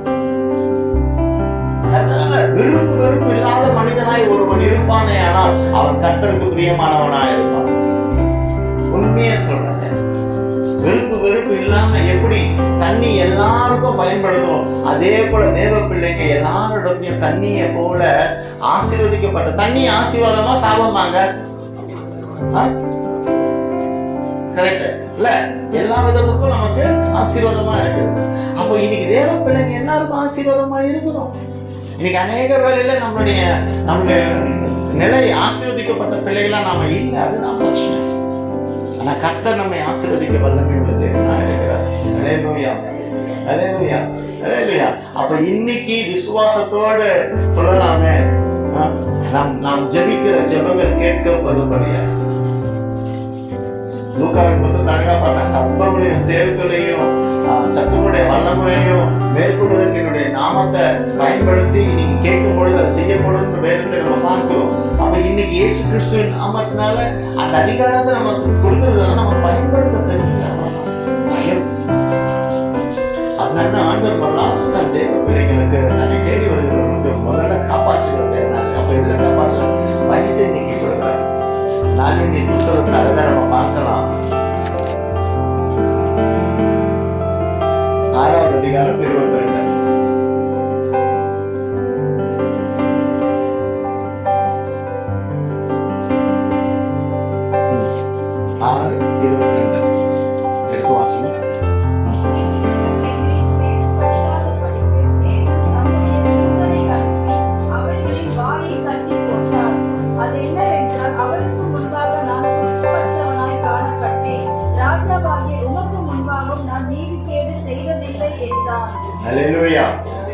சகல வெறுப்பு இல்லாத மனிதனாய் ஒருவன் இருப்பானே ஆனால் அவன் கர்த்தருக்கு பிரியமானவனா இருப்பான். உண்மையா சொல்றேன். வெறுப்பு இல்லாம எப்படி தண்ணி எல்லாருக்கும் பயன்படுத்தும், அதே போல தேவ பிள்ளைங்க எல்லாரிடத்தையும் தண்ணியை போல ஆசீர்வதிக்கப்பட்ட தண்ணி ஆசீர்வாதமா சாபமாங்க. கரெக்ட் இல்ல? எல்லா விதத்துக்கும் நமக்கு ஆசீர்வாதமா இருக்குது. அப்போ இன்னைக்கு தேவ பிள்ளைங்க எல்லாருக்கும் ஆசீர்வாதமா இருக்கணும். இன்னைக்கு அநேக வேளையில நம்மளுடைய நிலை ஆசீர்வதிக்கப்பட்ட பிள்ளைகளா நாம இல்லை, அதுதான் பிரச்சனை. ஆனா கர்த்தர் நம்மை ஆசீர்வதிக்க வல்லமை உள்ள தேவனா இருக்கிறார். அல்லேலூயா, அல்லேலூயா, அல்லேலூயா. அப்ப இன்னைக்கு விசுவாசத்தோடு சொல்லலாமே, நாம் ஜெபிக்கிற ஜெபங்கள் கேட்கப்படும்படியா. லூக்காவின் புத்தகத்தை அழகா பார்த்தா சர்ப்பங்களையும் தேள்களையும் சத்துருடைய வல்லமையையும் மேற்கொள்வதற்கு என்னுடைய நாமத்தை பயன்படுத்தி நீங்க கேட்கும் பொழுது அதை செய்யப்படும் வேதத்தை நம்ம பார்க்கிறோம். அப்ப இன்னைக்கு இயேசு கிறிஸ்துவின் நாமத்தினால அந்த அதிகாரத்தை நமக்கு கொடுத்ததுனால நம்ம பயன்படுத்த தெரியல. பயம். அதனால ஆண்டவர் பண்ணலாம் தன் தேவ பிள்ளைகளுக்கு தன்னை தேடி வருகிறவர்களுக்கு முதல்ல காப்பாற்றுகிற தேவனாச்சு. அப்ப இதுல காப்பாற்ற பயத்தை நீக்கி கொடுக்கிறார். நாளின் புத்தகத்தை அழகா நம்ம பார்க்கலாம். 6வது அதிகாரம் அல்லேலூயா.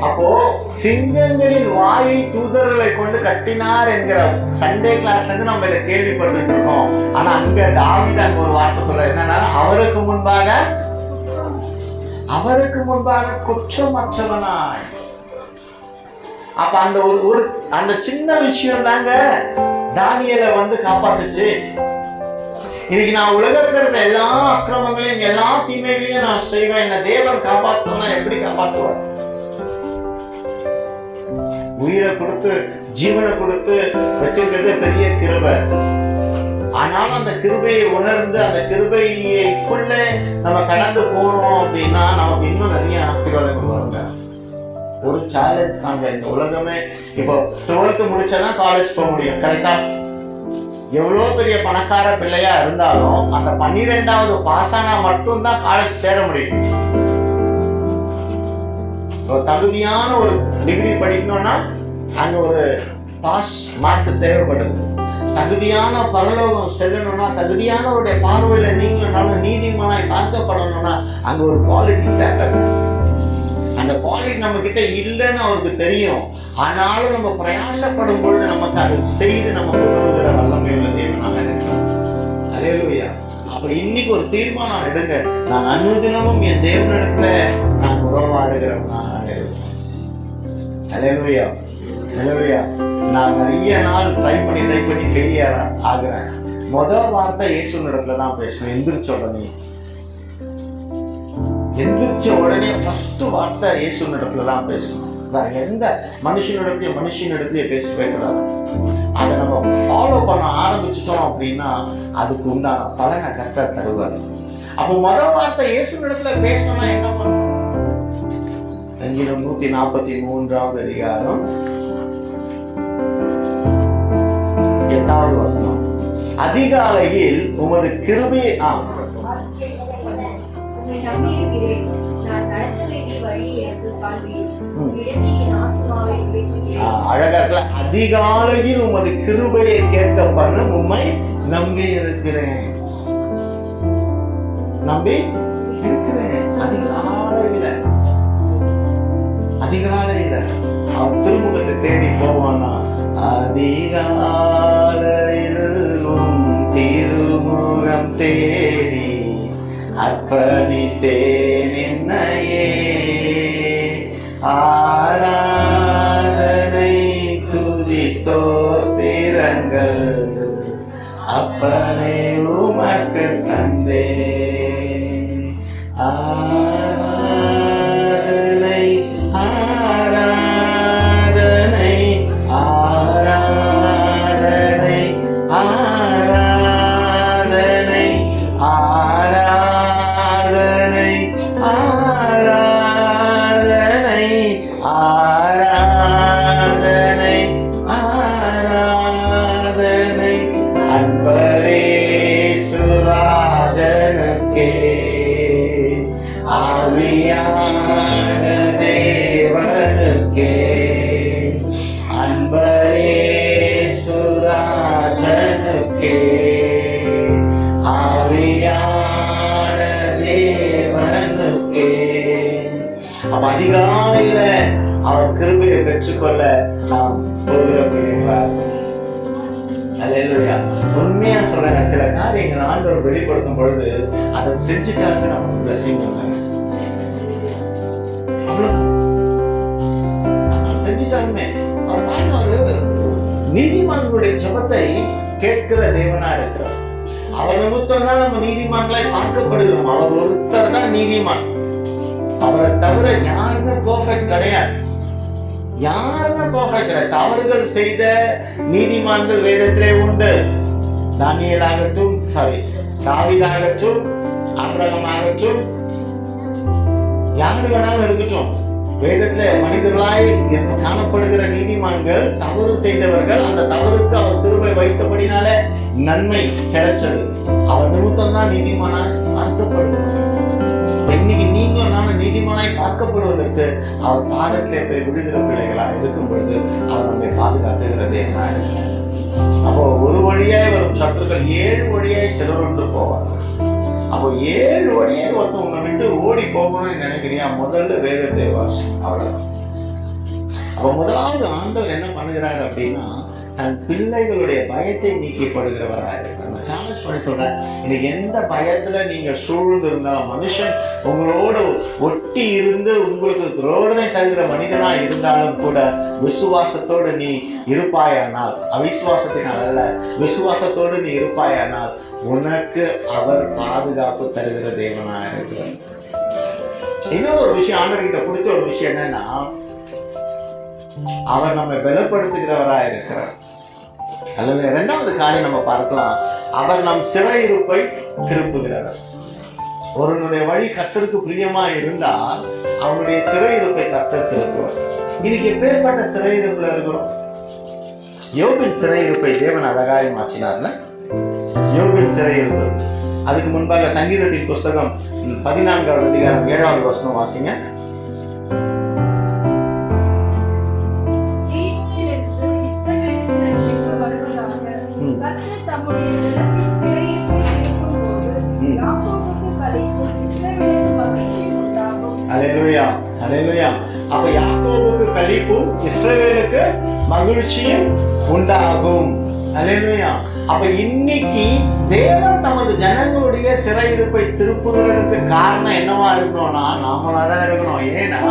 அப்போ சிங்கங்களின் வாயை தூதர்களை கொண்டு கட்டினார் என்கிற சண்டே கிளாஸ்ல இருந்து நம்ம இதை கேள்விப்பட்டு இருக்கோம். ஆனா அங்க தாவீது அங்க ஒரு வார்த்தை சொல்ற என்னன்னா, அவருக்கு முன்பாக குற்றமற்றவனாய். அப்ப அந்த ஒரு அந்த சின்ன விஷயம் தாங்க தானியேலை காப்பாத்துச்சு. இன்னைக்கு நான் உலகத்தில் இருக்கிற எல்லா அக்கிரமங்களையும் எல்லா தீமைகளையும் நான் செய்வேன், என்ன தேவன் காப்பாற்றணும்னா எப்படி காப்பாற்றுவார்? உயிரை கொடுத்து ஜீவனை கொடுத்து வச்சிருக்கிறது பெரிய கிருபை. ஆனாலும் அந்த கிருபையை உணர்ந்து அந்த கிருபைக்குள்ள நம்ம கடந்து போனோம் அப்படின்னா நமக்கு இன்னும் நிறைய ஆசீர்வாதங்கள் வருங்க. ஒரு சேலஞ்ச் தாங்க இந்த உலகமே. இப்போ 12th முடிச்சாதான் காலேஜ் போக முடியும், கரெக்டா? எவ்வளோ பெரிய பணக்கார பிள்ளையா இருந்தாலும் அந்த 12வது பாஸ் ஆனா மட்டும்தான் காலேஜ் சேர முடியும். ஒரு தகுதியான ஒரு டிகிரி படிக்கணும்னா அங்க ஒரு பாஸ் மார்க் தேவைப்படுது. தகுதியான பரலோகம் செல்லணும்னா, தகுதியானவருடைய பார்வையில நீங்களும் நீதிமானாய் பார்க்கப்படணும்னா அங்க ஒரு குவாலிட்டி தேவை. அந்த குவாலிட்டி நம்ம கிட்ட இல்லைன்னு அவருக்கு தெரியும். ஆனாலும் நம்ம பிரயாசப்படும் பொழுது நமக்கு அதை செய்து நமக்கு உதவுகிற வல்லமை உள்ள தேவனாக இருக்கிறார். அல்லேலூயா. அப்படி இன்னைக்கு ஒரு தீர்மானம் எடுங்க, நான் அனுதினமும் என் தேவனிடத்துல நான் உறவாடுகிறவனாக இருக்கிறேன். அல்லேலூயா. அல்லேலூயா. நான் நிறைய நாள் ட்ரை பண்ணி ஃபெயிலியர் ஆகுறேன். முதல் வார்த்தை இயேசுவினிடத்துல தான் பேசணும். எந்திரிச்ச உடனே ஃபர்ஸ்ட் வார்த்தை இயேசுவினிடத்துல தான் பேசணும். எந்த மனுஷனிடத்திலேயே பேசவே கூடாது. அதை நம்ம ஃபாலோ பண்ண ஆரம்பிச்சிட்டோம் அப்படின்னா அதுக்கு உண்டான பலனை கர்த்தர் தருவார். அப்போ முதல் வார்த்தை இயேசுவினிடத்துல பேசணும்னா என்ன பண்ணணும்? சங்கீதம் 143வது அதிகாரம் 8வது வசனம். அதிகாலையில் உமது கிருபையை அழகா இருக்கல. அதிகாலையில் உமது கிருபையை கேட்க பண்ண உம்மை நம்பி இருக்கிறேன். அதிகாலையில அவன் திருமுகத்தை தேடி போவானா? அதிகாலையில் திருமுகம் தேடி அர்ப்பணித்தேன் என்னையே, ஆராதனை துதி ஸ்தோத்திரங்கள் அப்பனே உமக்கு தந்தே. ஆராதனை ஆராதனை ஆராதனை ஆராதனை ஆராதனை ஆராதனை ஆராதனை ஆராதனை அன்பரேசு ராஜனுக்கே, ஆவியான தேவனுக்கே. அன்பரேசு ராஜனுக்கே, ஆவியான தேவனுக்கே. அப்ப அதிகாலையில அவர் கிருபையை பெற்றுக்கொள்ள நாம் போகிறோம். அல்லேலூயா. உண்மையா சொல்றேங்க, சில காரியங்கள் ஆண்டவர் வெளிப்படுத்தும் பொழுது அதை செஞ்சுட்டாங்க நமக்கு பிளஸிங் பண்ணாங்க. அவ்வளவுதான் செஞ்சுட்டாலுமே அவர் பாருங்க, அவரு நீதிமான்களுடைய ஜெபத்தை கேட்கிற தேவனா இருக்கிறார். அவர் நிமித்தம் தான் நம்ம நீதிமான்களாய் பார்க்கப்படுகிறோம். அவர் ஒருத்தர் தான் நீதிமான். அவரை தவிர யாருமே பெர்ஃபெக்ட் கிடையாது. தவறுகள் செய்த நீதிமான்கள் வேதத்திலே உண்டு. தானியேலாகட்டும், தாவீதாகட்டும், ஆபிரகாம் ஆகட்டும், யாரு வேணாலும் இருக்கட்டும், வேதத்துல மனிதர்களாய் காணப்படுகிற நீதிமான்கள் தவறு செய்தவர்கள். அந்த தவறுக்கு அவர் கிருபை வைத்தபடினால நன்மை கிடைச்சது. அவர் நிமித்தம் தான் நீதிமானாய் பார்க்கப்படுவார். இன்னைக்கு நீங்களும் நானும் நீதிமானாய் பார்க்கப்படுவதற்கு அவர் பாதத்திலே போய் விடுகிற பிள்ளைகளா இருக்கும் பொழுது அவர் நம்மை பாதுகாத்துகிறதே. அப்போ ஒரு வழியாய் வரும் சத்துருக்கள் 7 வழியாய் சிதறண்டு போவார்கள். அப்போ 7 வழியே ஒருத்தன் உன்னை விட்டு ஓடி போகணும்னு நினைக்கிறியா, முதல்ல வேதத்தை வாசி. அவ்வளவுதான். அப்ப முதலாவது ஆண்டவர் என்ன பண்ணுகிறாரு அப்படின்னா, தன் பிள்ளைகளுடைய பயத்தை நீக்கப்படுகிறவராக இருக்கிறார். நான் சேலஞ்ச் பண்ணி சொல்றேன், இன்னைக்கு எந்த பயத்துல நீங்க சூழ்ந்து இருந்தாலும், மனுஷன் உங்களோட ஒட்டி இருந்து உங்களுக்கு ரோதனை தருகிற மனிதனா இருந்தாலும் கூட, விசுவாசத்தோடு நீ இருப்பாயானால், அவிசுவாசத்தினால் அல்ல, விசுவாசத்தோடு நீ இருப்பாயானால் உனக்கு அவர் பாதுகாப்பு தருகிற தேவனா இருக்கிறார். இன்னொரு ஒரு விஷயம், ஆண்டவர்கிட்ட பிடிச்ச ஒரு விஷயம் என்னன்னா, அவர் நம்மை பலப்படுத்துகிறவராக இருக்கிறார். அல்லது இரண்டாவது காரியம் நம்ம பார்க்கலாம், அவர் நம் சிறையிருப்பை திருப்புகிறவர். ஒருவனுடைய வழி கர்த்தருக்கு பிரியமா இருந்தால் அவனுடைய சிறையிருப்பை கர்த்தர் திருப்புவார். இன்னைக்கு எப்பேற்பட்ட சிறையிருப்புல இருக்கிறோம்? யோபின் சிறையிருப்பை தேவன் அழகாய் மாற்றினார்ல. யோபின் சிறையிருப்பு, அதுக்கு முன்பாக சங்கீதத்தின் புஸ்தகம் 14வது அதிகாரம் 7வது வசனம் வாசிங்க. அல்லேலூயா, அல்லேலூயா. அப்ப யாக்கோபுக்கு களிப்பும் இஸ்ரவேலுக்கு மகிழ்ச்சியும் உண்டாகும். அல்லேலூயா. அப்ப இன்னைக்கு தேவன் தமது ஜனங்களுடைய சிறையிருப்பை திருப்புகிறதுக்கு காரணம் என்னவா இருக்கணும்னா, நாமளாதான் இருக்கணும். ஏன்னா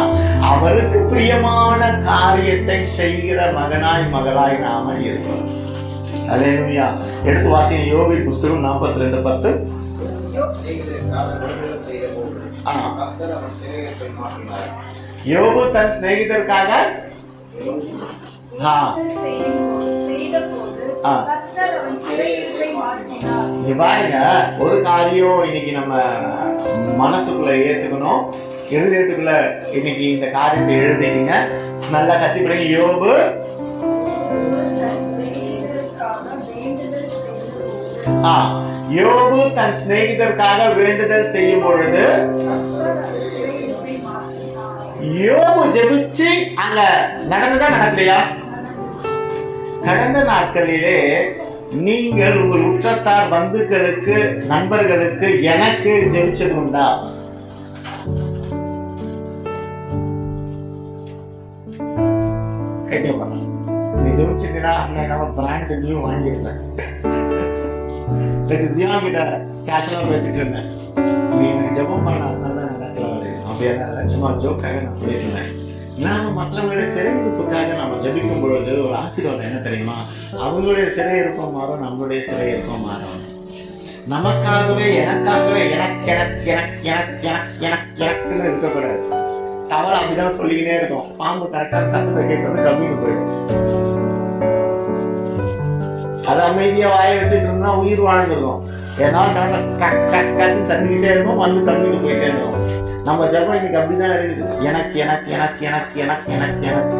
அவருக்கு பிரியமான காரியத்தை செய்கிற மகனாய் மகளாய் நாம இருக்கணும். அல்லேலூயா. எடுத்து வாசிங்க யோபின் புஸ்தகம் 42:10. யோபு தன் சிநேகிதருக்காக பாருங்க, ஒரு காரியம் இன்னைக்கு நம்ம மனசுக்குள்ள ஏத்துக்கணும், இருதயத்துக்குள்ள இன்னைக்கு இந்த காரியத்தை எழுதிக்கீங்க, நல்லா கத்திப்பிடுங்க. யோபு யோபு தன் சிநேகிதருக்காக வேண்டுதல் செய்யும் பொழுது, யோபு ஜெபிச்சு அங்க நடந்ததா நடக்கலையா? கடந்த நாட்களிலே நீங்கள் உங்கள் உற்றத்தார், பந்துக்களுக்கு, நண்பர்களுக்கு, எனக்கு ஜெபிச்சது உண்டா? கேட்க நீ ஜெபிச்சதுன்னா அண்ணன் பிராண்ட் நியூ வாங்கியிருந்தேன். தியான் கிட்ட கேஷுவலா பேசிட்டு இருந்தேன், நீ எனக்கு ஜெபம் பண்ண அதனால நடக்கல அப்படியெல்லாம் சும்மா ஜோக்காக நான் சொல்லிட்டு இருந்தேன். நாம மற்றவங்களுடைய சிறையிருப்புக்காக நம்ம ஜெபிக்கும் பொழுது ஒரு ஆசீர்வாதம் என்ன தெரியுமா? அவங்களுடைய சிறையிருப்பம் மாறும், நம்மளுடைய சிறையிருப்பம் மாறும். நமக்காகவே எனக்காகவே எனக்கு எனக்கு எனக்கு எனக்கு எனக்கு எனக்கு எனக்குன்னு இருக்கக்கூடாது. தவறு அப்படிதான் சொல்லிக்கினே இருக்கும். பாம்பு கரெக்டான சத்தத்தை கேட்டு கம்மின்னு போயிடும். அது அமைதியா வாய வச்சுட்டு இருந்தா உயிர் வாழ்ந்துடும். ஏதாவது தந்துக்கிட்டே இருக்கும், வந்து கம்மிட்டு போயிட்டே இருக்கும். நம்ம ஜெபம் இன்னைக்கு அப்படிதான் இருக்குது. எனக்கு எனக்கு எனக்கு எனக்கு எனக்கு எனக்கு எனக்கு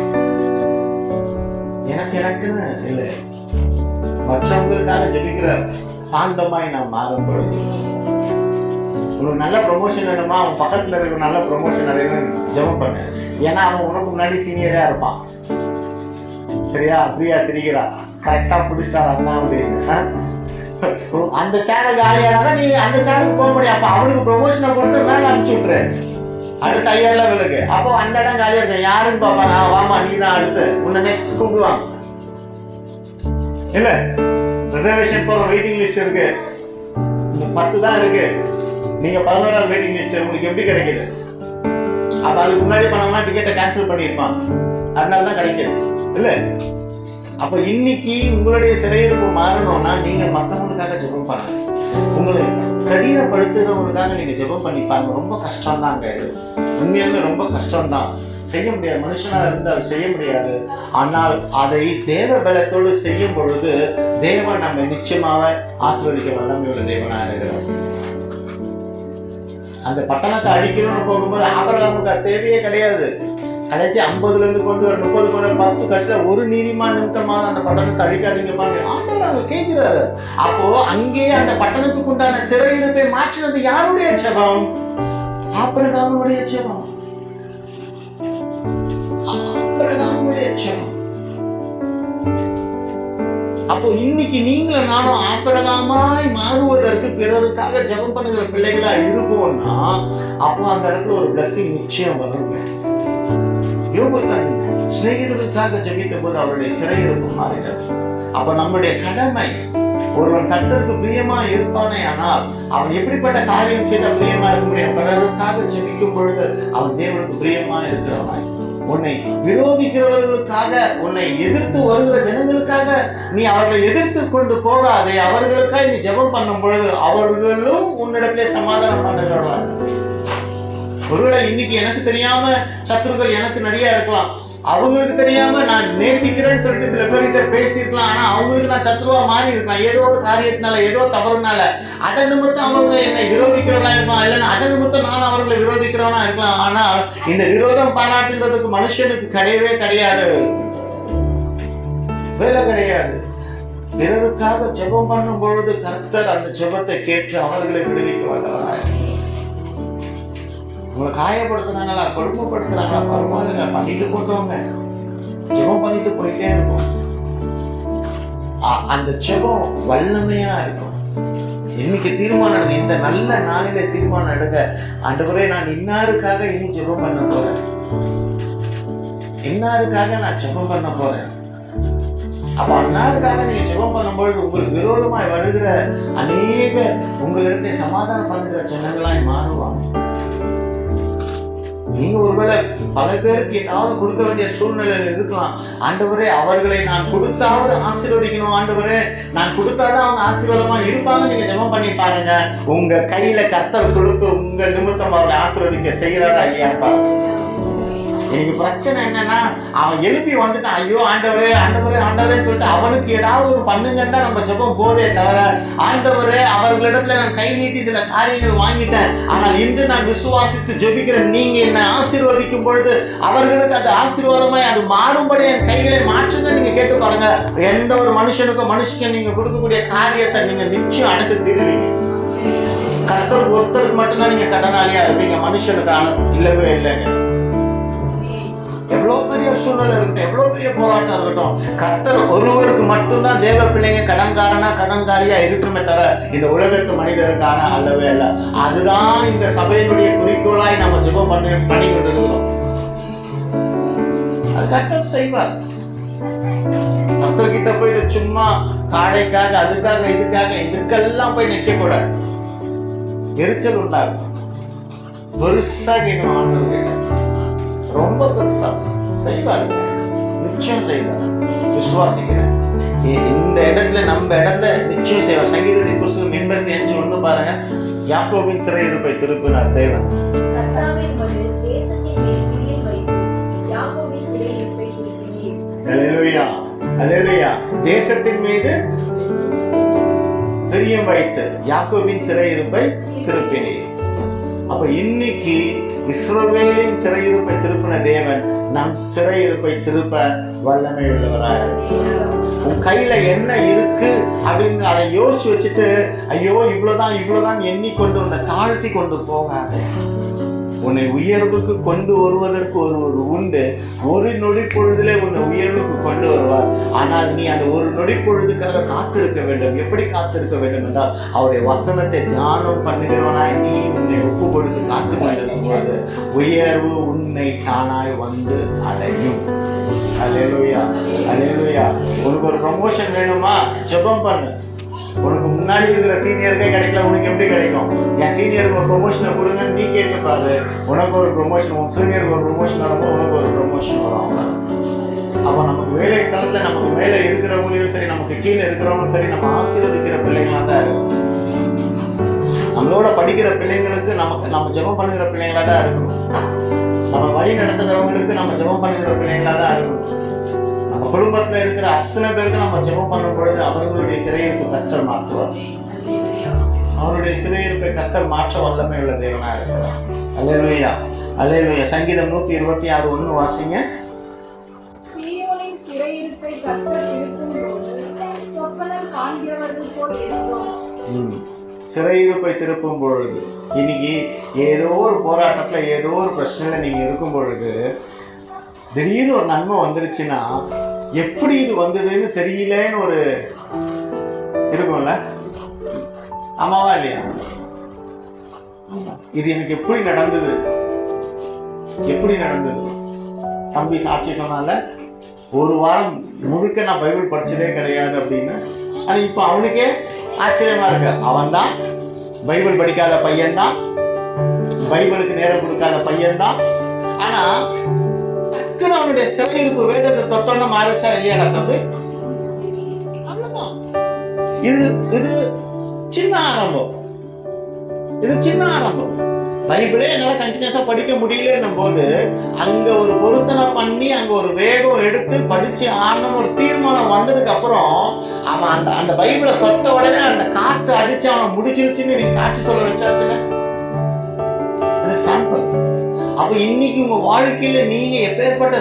எனக்கு எனக்குன்னு இல்லை, மற்றவங்களுக்காக ஜெபிக்கிற பாண்டமாய் நான் மாறும் பொழுது, உனக்கு நல்ல ப்ரொமோஷன் வேணுமா, அவன் பக்கத்துல இருக்க நல்ல ப்ரொமோஷன் அடையணும்னு ஜெபம் பண்ணு. ஏன்னா அவன் உனக்கு முன்னாடி சீனியரா இருப்பான். சரியா? பிரியா சிரிக்கிறா, கரெக்டா பிடிச்சிட்டார் அண்ணா அப்படின்னு. அந்த சேரை காலியானதான் நீ அந்த சேருக்கு போக முடியும். அப்ப அவனுக்கு ப்ரொமோஷனை கொடுத்து மேல அனுப்பிச்சு விட்டுரு, அடுத்த 5000 லெவலுக்கு. அப்போ அந்த இடம் காலியா இருக்க யாருன்னு பாப்பாங்க, வாமா நீ தான் அடுத்து, உன்னை நெக்ஸ்ட் கூப்பிடுவாங்க. இல்ல ரிசர்வேஷன் போற வெயிட்டிங் லிஸ்ட் இருக்கு, 10 தான் இருக்கு, நீங்க 11வது வெயிட்டிங் லிஸ்ட் உங்களுக்கு எப்படி கிடைக்குது? அப்ப அதுக்கு முன்னாடி பண்ணவங்கன்னா டிக்கெட்டை கேன்சல் பண்ணிருப்பான், அதனாலதான் கிடைக்குது இல்ல. அப்ப இன்னைக்கு உங்களுடைய சிறையிருப்பு மாறணும்னா நீங்க மற்றவங்களுக்காக ஜெபம் பண்ணணும். உங்களை கடினப்படுத்துறவங்களுக்காக நீங்க ஜெபம் பண்ணி பாருங்க. ரொம்ப கஷ்டம் தாங்க இது, உண்மையாலுமே ரொம்ப கஷ்டம் தான். செய்ய முடியாது, மனுஷனா இருந்து அது செய்ய முடியாது. ஆனால் அதை தேவ பலத்தோடு செய்யும் பொழுது தேவன் நம்ம நிச்சயமாக ஆசீர்வதிக்க வல்லமையுள்ள தேவனா இருக்கிறார். அந்த பட்டணத்தை அடிக்கணும்னு போகும்போது ஆபிரகாமுக்கு தேவையே கிடையாது. கடைசி 50ல இருந்து கொண்டு வர 30 கொண்டு 10 கட்சியில ஒரு நீதிமான் நிமித்தமாக அந்த பட்டணத்தை அழிக்காதீங்கப்பா ஆண்டவர் கேட்கிறாரு. அப்போ அங்கே அந்த பட்டணத்துக்கு உண்டான சிறையிருப்பை மாற்றினது யாருடைய ஜெபம்? ஆபிரகாமுடைய ஜெபம். ஆபிரகாமுடைய ஜெபம். அப்போ இன்னைக்கு நீங்களும் நானும் ஆபிரகாமாய் மாறுவதற்கு பிறருக்காக ஜெபம் பண்ணுகிற பிள்ளைகளா இருப்போம்னா அப்போ அந்த இடத்துல ஒரு blessing நிச்சயம் வருங்க. யோபு தன் சிநேகிதர்களுக்காக ஜெபித்த போது அவருடைய சிறையிருப்பு மாறினார். அப்ப நம்முடைய கடமை, ஒருவன் கர்த்தருக்கு பிரியமா இருப்பானே ஆனால் அவன் எப்படிப்பட்ட காரியம் செய்த பிரியமா இருக்க முடியும்? பிறருக்காக ஜெபிக்கும் பொழுது அவன் தேவனுக்கு பிரியமா இருக்கிறவனாய். உன்னை விரோதிக்கிறவர்களுக்காக, உன்னை எதிர்த்து வருகிற ஜனங்களுக்காக நீ அவர்களை எதிர்த்து கொண்டு போகாதே. அவர்களுக்காக நீ ஜெபம் பண்ணும் பொழுது அவர்களும் உன்னிடத்திலே சமாதானம் பண்ணுகிறார்கள். ஒருவேளை இன்னைக்கு எனக்கு தெரியாம சத்துருக்கள் எனக்கு நிறைய இருக்கலாம். அவங்களுக்கு தெரியாம நான் நேசிக்கிறேன்னு சொல்லிட்டு சில பேர்கிட்ட பேசியிருக்கலாம். ஆனா அவங்களுக்கு நான் சத்ருவா மாறி இருக்கலாம். ஏதோ ஒரு காரியத்தினால, ஏதோ தவறுனால. அட நிமித்தம் அவங்க என்னை விரோதிக்கிறவனா இருக்கலாம், இல்லைன்னா அட நிமித்தம் நான் அவர்களை விரோதிக்கிறவனா இருக்கலாம். ஆனால் இந்த விரோதம் பாராட்டுன்றதுக்கு மனுஷனுக்கு கிடையவே கிடையாது, வேலை கிடையாது. பிறருக்காக ஜெபம் பண்ணும் பொழுது கர்த்தர் அந்த ஜெபத்தை கேட்டு அவர்களை விடுவிக்க வல்லவராய். உங்களை காயப்படுத்துனாங்களா, கொடுமைப்படுத்துறாங்களா, பரவாயில்லைங்க, பண்ணிட்டு போட்டவங்க, ஜெபம் பண்ணிட்டு போயிட்டே இருக்கும். அந்த ஜெபம் வல்லமையா இருக்கும். இன்னைக்கு தீர்மானம் எடுங்க, இந்த நல்ல நாளில தீர்மானம் எடுங்க. ஆண்டவரே, நான் இன்னாருக்காக இனி ஜெபம் பண்ண போறேன், இன்னாருக்காக நான் ஜெபம் பண்ண போறேன். அப்ப அன்னாருக்காக நீங்க ஜெபம் பண்ணும்பொழுது உங்களுக்கு விரோதமாய் வருகிற அநேக உங்களிடத்தை சமாதானம் பண்ணுகிற ஜனங்களாய் மாறுவாங்க. நீங்க ஒருவேளை பல பேருக்கு ஏதாவது கொடுக்க வேண்டிய சூழ்நிலையில் இருக்கலாம். ஆண்டவரே, அவர்களை நான் கொடுத்தாவது ஆசீர்வதிக்கணும், ஆண்டவரே நான் கொடுத்தாதான் அவங்க ஆசீர்வாதமா இருப்பாங்க. நீங்க ஜெபம் பண்ணி பாருங்க, உங்க கையில கர்த்தர் கொடுத்து உங்க நிமித்தம் அவர்களை ஆசீர்வதிக்க செய்கிறாரா இல்லையான்னு பாருங்க. எனக்கு பிரச்சனை என்னன்னா, அவன் எழுப்பி வந்துட்டான், ஐயோ ஆண்டவரே ஆண்டவரே ஆண்டவரேன்னு சொல்லிட்டு அவனுக்கு ஏதாவது ஒரு பண்ணுங்கன்னு தான் நம்ம ஜெபம் போதே தவிர, ஆண்டவரே அவர்களிடத்துல நான் கை நீட்டி சில காரியங்கள் வாங்கிட்டேன், ஆனால் இன்று நான் விசுவாசித்து ஜெபிக்கிறேன், நீங்க என்னை ஆசீர்வதிக்கும் பொழுது அவர்களுக்கு அது ஆசீர்வாதமாய் அது மாறும்படி என் கைகளை மாற்றுங்க. நீங்க கேட்டு பாருங்க, எந்த ஒரு மனுஷனுக்கும் மனுஷனுக்கு நீங்க கொடுக்கக்கூடிய காரியத்தை நீங்க நிச்சயம் அனைத்து தீருவீங்க. கர்த்தர் ஒருத்தருக்கு மட்டும்தான் நீங்க கடனாளியா இருப்பீங்க, மனுஷனுக்கான இல்லவே இல்லைங்க. எவ்வளவு பெரிய சூழ்நிலை இருக்கட்டும், எவ்வளவு பெரிய போராட்டம் இருக்கட்டும், கர்த்தர் ஒருவருக்கு மட்டும்தான் தேவ பிள்ளைங்க கடன்காரனா கடன்காரியா இருக்குமே தவிர இந்த உலகத்து மனிதருக்கான அல்லவே அல்ல. அதுதான் இந்த சபையினுடைய குறிக்கோளாய் நம்ம ஜெபம் பண்ணி கொண்டிருக்கிறோம். அது கர்த்தர் செய்வார். கர்த்தர்கிட்ட போயிட்டு சும்மா காடைக்காக அதுக்காக இதுக்கெல்லாம் போய் நிக்க கூடாது. எரிச்சல் உண்டாகும். பெருசா கேட்கணும் ஆண்டவர்கிட்ட, ரொம்ப பெருசா செய்வாருங்க, நிச்சயம் செய்வார், விசுவாசிக்கிறேன். இந்த இடத்துல நம்ம இடத்துல நிச்சயம் செய்வார். சங்கீதத்தின் புஸ்தகம் 85:1 பாருங்க, யாக்கோபின் சிறையிருப்பை திருப்பினார் தேவன். அல்லேலூயா அல்லேலூயா. தேசத்தின் மீது பிரியம் வைத்து யாக்கோபின் சிறையிருப்பை திருப்பினீர். அப்ப இன்னைக்கு இஸ்ரவேலின் சிறையிருப்பை திருப்பின தேவன் நம் சிறையிருப்பை திருப்ப வல்லமை உள்ளவராய். உன் கையில என்ன இருக்கு அப்படின்னு அதை யோசிச்சு வச்சுட்டு ஐயோ இவ்வளவுதான் எண்ணிக்கொண்டு உன்னை தாழ்த்தி கொண்டு போகாத. உன்னை உயர்வுக்கு கொண்டு வருவதற்கு ஒருவர் உண்டு. ஒரு நொடி பொழுதிலே உன்னை உயர்வுக்கு கொண்டு வருவார். ஆனால் நீ அந்த ஒரு நொடி பொழுதுக்காக காத்திருக்க வேண்டும். எப்படி காத்திருக்க வேண்டும் என்றால், அவருடைய வசனத்தை தியானம் பண்ணுகிறவனாய் நீ உன்னை ஒப்பு கொடுத்து காத்து கொண்டிருக்கும் பொழுது உயர்வு உன்னை தானாய் வந்து அடையும். அல்லேலூயா அல்லேலூயா. உனக்கு ஒரு ப்ரமோஷன் வேணுமா? ஜெபம் பண்ணு. உனக்கு முன்னாடி இருக்கிற சீனியருக்கே கிடைக்கல, உனக்கு எப்படி கிடைக்கும்? என் சீனியருக்கு ஒரு ப்ரொமோஷனை கொடுங்கன்னு நீ கேட்டு பாரு. உனக்கு ஒரு ப்ரொமோஷன், உன் சீனியருக்கு ஒரு ப்ரொமோஷன் வரும்போது உனக்கு ஒரு ப்ரொமோஷன் வரும். அப்போ நமக்கு வேலை ஸ்தலத்தில் நமக்கு மேலே இருக்கிறவங்களையும் சரி, நமக்கு கீழே இருக்கிறவங்களும் சரி, நம்ம ஆசீர்வதிக்கிற பிள்ளைங்களா தான் இருக்கும். நம்மளோட படிக்கிற பிள்ளைங்களுக்கு நம்ம ஜெபம் பண்ணுகிற பிள்ளைங்களா தான் இருக்கணும். நம்ம வழி நடத்துகிறவங்களுக்கு நம்ம ஜெபம் பண்ணுகிற பிள்ளைங்களா தான் இருக்கணும். நம்ம குடும்பத்துல இருக்கிற அத்தனை பேருக்கு நம்ம ஜெபம் பண்ணும் பொழுது அவர்களுடைய சிறையிருப்பு கர்த்தர் மாற்றுவார். அவருடைய சிறையிருப்பை கர்த்தர் மாற்ற வல்லமை உள்ள தேவனா இருக்கிறார். அல்லேலூயா அல்லேலூயா. சங்கீதம் 126:1 வாசிங்க. சீயோனின் சிறையிருப்பை கர்த்தர் திருப்பும்போது சொப்பனம் காண்கிறவர்கள் போல் இருக்கும். சிறையிருப்பை திருப்பும் பொழுது, இன்னைக்கு ஏதோ ஒரு போராட்டத்துல ஏதோ ஒரு பிரச்சனையில நீங்க இருக்கும் பொழுது திடீர்னு ஒரு நன்மை வந்துருச்சுன்னா எப்படி இது வந்ததுன்னு தெரியலன்னு ஒரு இருக்கும்ல, ஆமாவா இல்லையா? இது எனக்கு எப்படி நடந்தது, எப்படி நடந்தது? தம்பி சாட்சி சொன்னால ஒரு வாரம் முழுக்க நான் பைபிள் படிச்சதே கிடையாது அப்படின்னு. ஆனா இப்ப அவனுக்கே ஆச்சரியமா இருக்கு. அவன் தான் பைபிள் படிக்காத பையன்தான், பைபிளுக்கு நேரம் கொடுக்காத பையன்தான். ஆனா டக்குன்னு அவனுடைய சிறையிருப்பு வேதத்தை தொட்டோன்னு மாறிச்சா இல்லையாடா தம்பி? அவ்வளவுதான். இது சின்ன ஆரம்பம், இது சின்ன ஆரம்பம். பைபிளே என்னால கண்டினியூஸா படிக்க முடியலன்னும் போது அங்க ஒரு பொருத்தனை பண்ணி அங்க ஒரு வேகம் எடுத்து படிச்சு ஆரணும் ஒரு தீர்மானம் வந்ததுக்கு அப்புறம் அவன் அந்த பைபிளை தொட்ட உடனே அந்த காத்து அடிச்சு அவன் முடிச்சிருச்சுன்னு நீங்க சாட்சி சொல்ல வச்சாச்சுங்க. அது சாம்பிள். அப்ப இன்னைக்கு உங்க வாழ்க்கையில நீங்க எப்பேற்பட்ட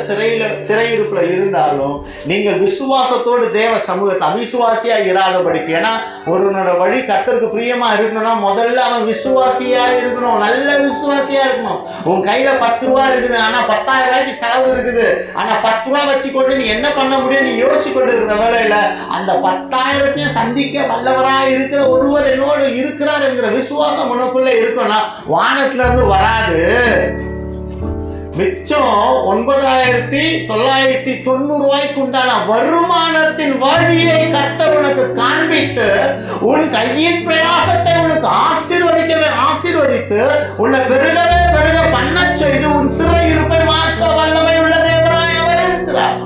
சிறையிருப்புல இருந்தாலும் நீங்கள் விசுவாசத்தோடு தேவ சமூகத்தை அவிசுவாசியா இராதபடிக்கு. ஏன்னா ஒருவனோட வழி கர்த்தருக்கு பிரியமா இருக்கணும்னா முதல்ல அவன் விசுவாசியா இருக்கணும், நல்ல விசுவாசியா இருக்கணும். உன் கையில 10 ரூபா இருக்குது, ஆனா 10,000 ரூபாய்க்கு செலவு இருக்குது. ஆனா 10 ரூபா வச்சுக்கொண்டு நீ என்ன பண்ண முடியும் நீ யோசிக்கொண்டு இருக்கிற வேலையில அந்த 10,000 சந்திக்க வல்லவரா இருக்கிற ஒருவர் என்னோடு இருக்கிறார் என்கிற விசுவாசம் உனக்குள்ள இருக்கும்னா வானத்துல இருந்து வராது. மிச்சம் 9,990 ரூபாய்க்கு உண்டான வருமானத்தின் வழியை கர்த்தர் உனக்கு காண்பித்து உன் கையின் பிரயாசத்தை உனக்கு ஆசீர்வதித்து உன்னை பெருகவே பெருக பண்ண செய்து உன் சிறையிருப்பை மாற்ற வல்லமை உள்ள தேவனாய் அவர் இருக்கிறார்.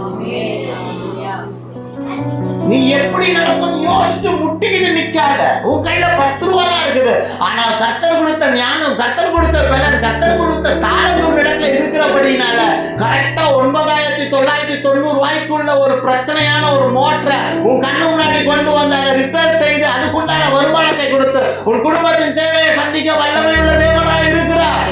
நீ எப்படி நடக்கும் யோசிச்சு முட்டிக்கிட்டு நிக்காத. உன் கையில 10 ரூபா தான் இருக்குது, ஆனால் கர்த்தர் கொடுத்த ஞானம், கர்த்தர் கொடுத்த பலன், கர்த்தர் கொடுத்த தாளம் உன் இடத்துல இருக்கிறபடினால கரெக்டா 9,990 ரூபாய்க்குள்ள ஒரு பிரச்சனையான ஒரு மோட்டரை உன் கண்ணு முன்னாடி கொண்டு வந்து அதை ரிப்பேர் செய்து அதுக்குண்டான வருமானத்தை கொடுத்து உன் குடும்பத்தின் தேவையை சந்திக்க வல்லமை உள்ள தேவனாய் இருக்கிறார்.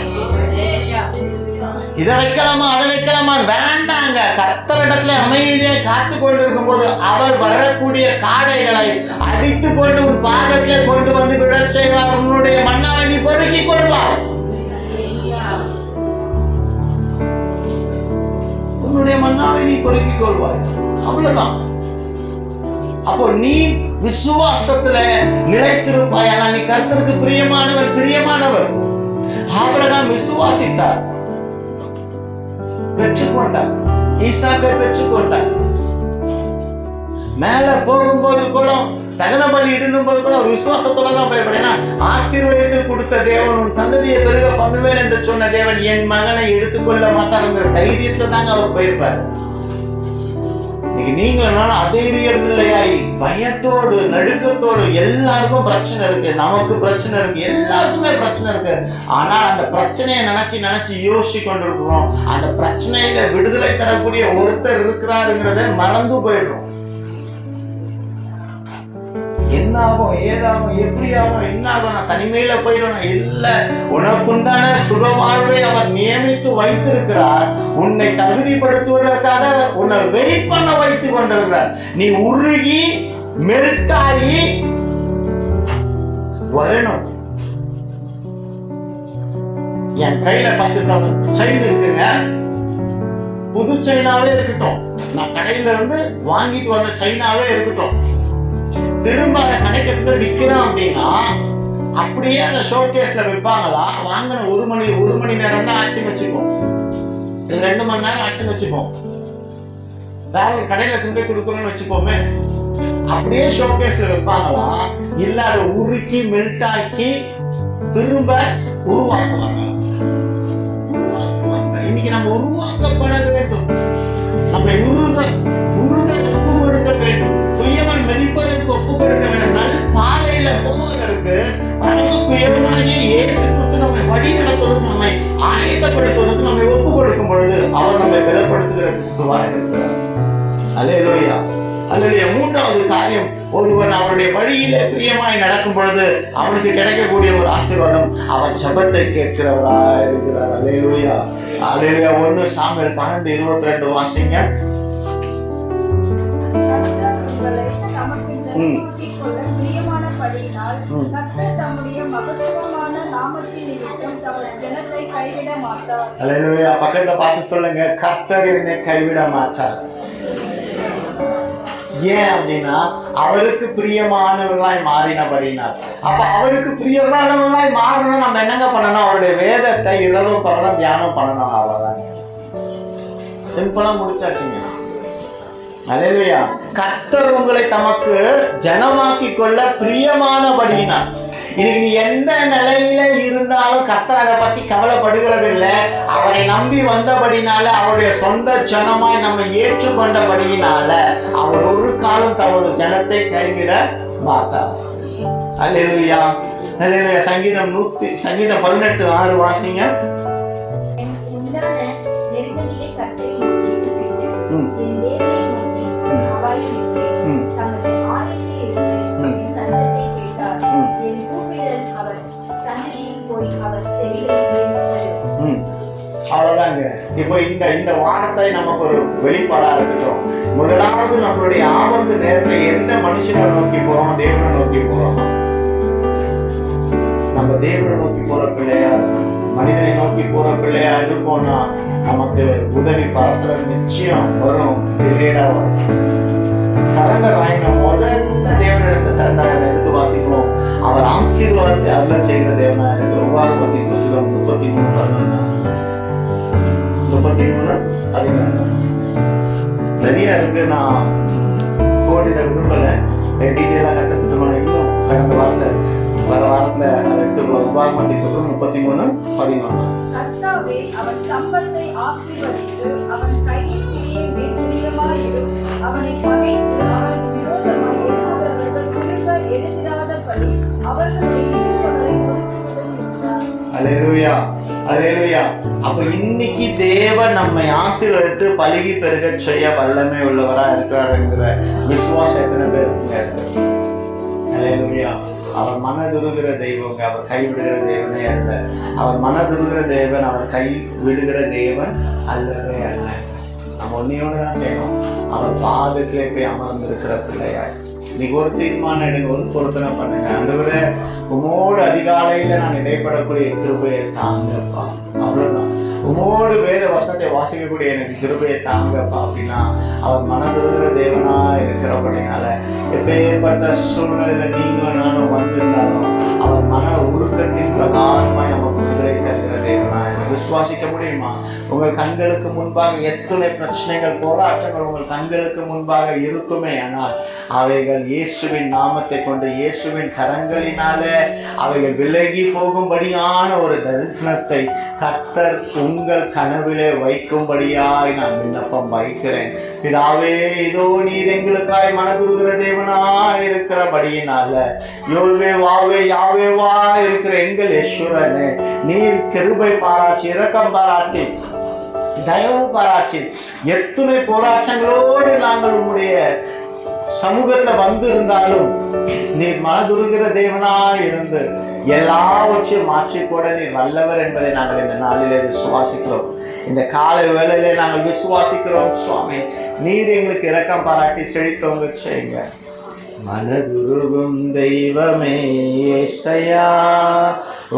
இதை வைக்கலாமா அதை வைக்கலாமா வேண்டாங்க. கர்த்தரிடத்துல அமைதியை காத்து கொண்டு இருக்கும் போது அவர் வரக்கூடிய காடைகளை அடித்து கொண்டு உன் பாதத்திலே கொண்டு வந்து விழச் செய்வார். உன்னுடைய மன்னாவை நீ பொறுக்கிக் கொள்வார். உன்னுடைய மன்னாவை நீ பொறுக்கிக் கொள்வாய். அவ்வளவுதான். அப்போ நீ விசுவாசத்துல நிலைத்திருப்பாய். ஆனா நீ கர்த்தருக்கு பிரியமானவர். ஆபிரகாம் விசுவாசித்தார், பெற்றுக்கொண்டார், ஈசாக்கை பெற்றுக்கொண்டார். மேல போகும்போது கூட தகன பலி இடும் போது கூட ஒரு விசுவாசத்தோட தான் பயப்பட. ஆசீர்வதித்து கொடுத்த தேவன் உன் சந்ததியை பெருக பண்ணுவேன் என்று சொன்ன தேவன் என் மகனை எடுத்துக்கொள்ள மாட்டாருங்கிற தைரியத்தை தாங்க அவர் போயிருப்பார். நீங்களும் அதைரியம் இல்லையாய் பயத்தோடு நடுக்கத்தோடு எல்லாருக்கும் பிரச்சனை இருக்கு, நமக்கு பிரச்சனை இருக்கு, எல்லாருக்குமே பிரச்சனை இருக்கு. ஆனா அந்த பிரச்சனையை நினைச்சு யோசிச்சு கொண்டிருக்கிறோம். அந்த பிரச்சனையில விடுதலை தரக்கூடிய ஒருத்தர் இருக்கிறாருங்கிறத மறந்து போயிடுறோம். என்னாகும், ஏதாகும், எப்படி ஆகும், என்னாகும், நான் தனிமையில போயிடும் இல்ல. உனக்குண்டான சுகவாழ்வை அவர் நியமித்து வைத்திருக்கிறார். உன்னை தகுதிப்படுத்துவதற்காக உன்னை வெயிட் பண்ண வைத்துக் கொண்டிருக்கிறார். நீ உருகி மெல்டாகி வரணும். என் கையில 10 செயின் இருக்குங்க, புது செயினாவே இருக்கட்டும், நான் கடையில இருந்து வாங்கிட்டு வந்த செயினாவே இருக்கட்டும், திரும்ப அதை கடைக்கு விற்கிறோம் அப்படின்னா அப்படியே அந்த ஷோகேஸ்ல வைப்பாங்களா? வாங்கின ஒரு மணி நேரம் தான் ஆச்சுன்னு வச்சுப்போம், 2 மணி நேரம் ஆச்சுன்னு வச்சுப்போம். வேற ஒரு கடையில திரும்ப கொடுக்கணும்னு வச்சுப்போமே, அப்படியே ஷோகேஸ்ல வைப்பாங்களா? இல்ல அதை உருக்கி மெல்டாக்கி திரும்ப உருவாக்குவாங்க. இன்னைக்கு நம்ம உருவாக்கப்பட வேண்டும். நம்ம உருக ஒப்பு கொடுக்க வேண்டும். குயவன் மதிப்பதற்கு ஒப்பு கொடுக்க வேண்டும். நல் பாதையில போவதற்கு பரமக்குயவனாகிய இயேசு கிறிஸ்து நம்மை வழி நடத்துவதற்கு, நம்மை ஆயத்தப்படுத்துவதற்கு நம்மை ஒப்பு கொடுக்கும் பொழுது அவர் நம்மை பலப்படுத்துகிற கிறிஸ்துவா இருக்கிறார். அல்லேலூயா, அல்லேலூயா. 3வது காரியம், ஒருவன் அவருடைய வழியிலே பிரியமாய் நடக்கும் பொழுது அவனுக்கு கிடைக்கக்கூடிய ஒரு ஆசீர்வாதம், அவர் ஜெபத்தை கேட்கிறவராய் இருக்கிறார். அல்லேலூயா, அல்லேலூயா. 1 சாமுவேல் 12:22 வாசிங்க. அல்லேலூயா. பக்கத்துல பார்த்து சொல்லுங்க, கர்த்தர் என்னை கைவிட மாட்டார். ஏன் அப்படின்னா அவருக்கு பிரியமானவர்களாய் மாறினபடினார். அப்ப அவருக்கு பிரியமானவர்களாய் மாறணும், நம்ம என்னங்க பண்ணணும்? அவருடைய வேதத்தை இரவு பகலும் தியானம் பண்ணணும். அவ்வளவுதான், சிம்பிளா முடிச்சாச்சுங்க. அல்லேலூயா. கர்த்தர் உங்களை தமக்கு ஜனமாக்கி கொள்ள பிரியமானபடினார். இன்னைக்கு நீ எந்த நிலையில இருந்தாலும் கர்த்தர் அதை பத்தி கவலைப்படுகிறது இல்லை. அவரை நம்பி வந்தபடினால, அவருடைய சொந்த ஜனமாய் நம்ம ஏற்றுக்கொண்டபடியினால அவர் ஒரு காலம் தமது ஜனத்தை கைவிட மாட்டார். அல்லேலூயா, அல்லேலூயா. சங்கீதம் 18:6 வாசிங்க. அவ்வளவுதாங்க. இப்போ இந்த வார்த்தை நமக்கு ஒரு வெளிப்பாடா இருக்கட்டும். முதலாவது நம்மளுடைய ஆபத்து நேரத்துல எந்த மனுஷனை நோக்கி போறோம்? தேவனை நோக்கி போறோம். நம்ம தேவனை நோக்கி போற பிள்ளையா, மனிதனை நோக்கி போற பிள்ளையா இருப்போம்னா நமக்கு உதவி பலத்துல நிச்சயம் வரும், டிலேடா வரும். சரண்டர் ஆயின முதல்ல தேவனிடத்தை சரண்டர் எடுத்து வாசிக்கிறோம். அவர் ஆசீர்வாதத்தை அருள செய்கிற தேவனா இருக்கு. உபாகமத்தின் புத்தகம் 33:11 நிறைய இருக்கு. நான் கோடிட விரும்பல, டீட்டெயிலாக கத்த சுத்தமான இன்னும் கடந்த வர வாரத்துல அதை எடுத்துக்கொள்ளும். உபாகமத்தின் புத்தகம் 33:11. கர்த்தாவே அவர் சம்பத்தை ஆசீர்வதித்து அவன் கையின் கிரியை மேற்பிரியமாயிரும். அவனை பகைத்து அவனுக்கு விரோதமாய் எழுதுகிறவர்கள் திரும்ப எழுதிராதபடி அவர்களுடைய இருப்பவரை ஒதுக்குவதும் என்றார். அல்லேலூயா, அல்லேலூயா. அப்ப இன்னைக்கு தேவன் நம்மை ஆசீர்வதித்து பலுகி பெருக செய்ய வல்லமை உள்ளவரா இருக்கிறார் என்கிற விசுவாசம் எத்தனை பேருக்கு இருக்கு? அல்லேலூயா. அவர் மனதுருகிற தெய்வங்க, அவர் கைவிடுகிற தேவனே அல்ல. அவர் மனதுருகிற தேவன், அவர் கை விடுகிற தேவன் அல்லவே அல்ல. நம்ம ஒன்னையோடு தான் செய்யணும். அவர் பாதத்திலே போய் அமர்ந்திருக்கிற பிள்ளையாய் இன்னைக்கு ஒரு தீர்மானம் எடுங்க, ஒரு பொருத்தனை பண்ணுங்க. ஆண்டவரே, உமோடு அதிகாலையில நான் இடைப்படக்கூடிய கிருபையை தாங்கப்பா. அவ்வளவுதான். உமோடு வேத வசனத்தை வாசிக்கக்கூடிய எனக்கு கிருபையை தாங்கப்பா அப்படின்னா அவர் மனதுருகிற தேவனா இருக்கிறபடினால எப்பேற்பட்ட சூழ்நிலையில நீங்களும் நானும் வந்திருந்தாலும் அவர் மன உருக்கத்தின் பிரகாரமாய் நமக்கு விடுதலை தருகிற தேவனா விசுவாசிக்க முடியுமா? உங்கள் கண்களுக்கு முன்பாக எத்தனை பிரச்சனைகள், போராட்டங்கள் உங்கள் கண்களுக்கு முன்பாக இருக்குமே, ஆனால் அவைகள் இயேசுவின் நாமத்தை கொண்டு இயேசுவின் கரங்களினாலே அவைகள் விலகி போகும்படியான ஒரு தரிசனத்தை கர்த்தர் உங்கள் கனவிலே வைக்கும்படியாய் நான் விண்ணப்பம் வைக்கிறேன். பிதாவே, இதோ நீர் எங்களுக்காய் மனதுருகிற தேவனாய் இருக்கிறபடியினால யோவே வாவே யாவே வா இருக்கிற எங்கள் யேசுரனே, நீர் கிருபை பாராட்டி, இரக்கம் பாராட்டி, தயவு பாராட்டி, எத்தனை போராட்டங்களோடு நாங்கள் உங்களுடைய சமூகத்துல வந்திருந்தாலும் நீர் மனதுருகிற தேவனா இருந்து எல்லாவற்றையும் மாற்றி போட நீர் வல்லவர் என்பதை நாங்கள் இந்த நாளிலே விசுவாசிக்கிறோம். இந்த காலை வேளையிலே நாங்கள் விசுவாசிக்கிறோம். சுவாமி, நீர் எங்களுக்கு இரக்கம் பாராட்டி செழித்தவங்க செய்யுங்க. மனதுருகும் தெய்வமே ஏசையா,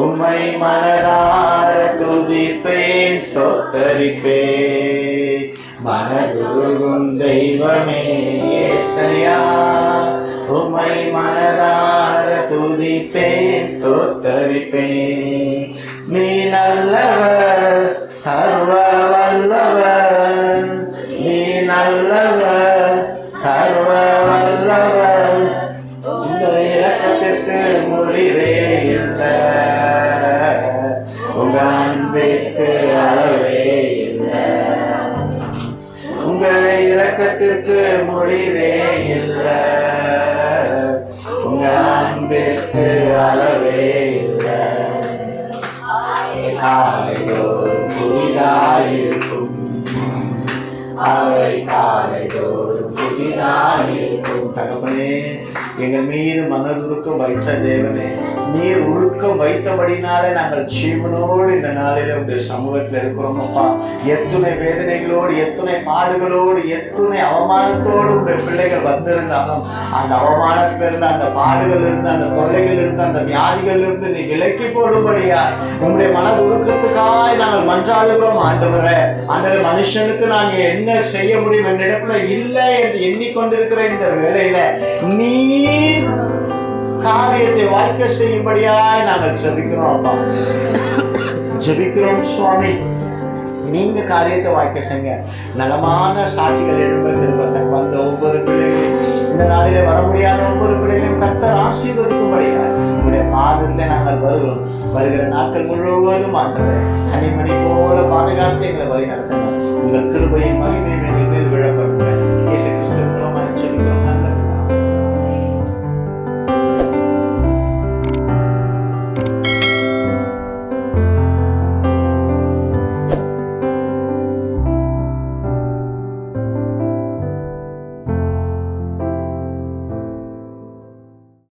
உம்மை மனதார துதிப்பேன், ஸ்தோத்தரிப்பேன். மனதுருகும் தெய்வமே ஏசையா, உம்மை மனதார துதிப்பேன், ஸ்தோத்தரிப்பேன். நீ நல்லவர், சர்வ வல்லவர், நீ நல்லவர், சர்வ வல்லவர். இந்த இரக்கத்திற்கு முடிவே இல்லை, உங்க அன்பிற்கு அளவே இல்லை. உங்கள் இரக்கத்திற்கு முடிவே இல்லை, உங்க அன்பிற்கு அளவே இல்லை. காலைதோறும் புதிதாயிருக்கும், அவை காலைதோறும் புதிதாயிருக்கும். தகப்பனே, எங்கள் மீது மனதுருக்கம் வைத்த தேவனே, நீர் உருக்கம் வைத்தபடினாலே நாங்கள் ஜீவனோடு இந்த நாளில உங்களுடைய சமூகத்தில் இருக்கிறோம் அப்பா. எத்துணை வேதனைகளோடு, எத்துணை பாடுகளோடு, எத்துணை அவமானத்தோடு உங்களுடைய பிள்ளைகள் வந்திருந்தாலும் அந்த அவமானத்திலிருந்து, அந்த பாடுகள் இருந்து, அந்த தொல்லைகள் இருந்து, அந்த வியாதிகள் இருந்து நீ விலக்கி போடும்படியா உங்களுடைய மனது உருக்கத்துக்காய் நாங்கள் மன்றாடுகிறோம் ஆண்டவரே. ஆண்டவரே, மனுஷனுக்கு நாங்கள் என்ன செய்ய முடியும் என்ற இடத்துல இல்லை என்று எண்ணிக்கொண்டிருக்கிற இந்த வேளையில நீ காரியத்தை வாய்க்க செய்யும்படியாய் நாங்கள் ஜெபிக்கிறோம் அப்பா. ஜெபிக்கிறோம் சுவாமி, நீங்க காரியத்தை வாய்க்க செய்யுங்க. நலமான சாட்சிகள் எழுப்ப வந்த ஒவ்வொரு பிள்ளைகளையும், இந்த நாளிலே வர முடியாத ஒவ்வொரு பிள்ளைகளையும் கர்த்தர் ஆசீர்வதிக்கும்படியா உங்களுடைய பார்வையில நாங்கள் வருகிறோம். வருகிற நாட்கள் முழுவதும் ஆண்டவரே கனிமணி போல பாதுகாத்து எங்களை வழி நடத்துங்க. உங்கள் கிருபையின் மகிமை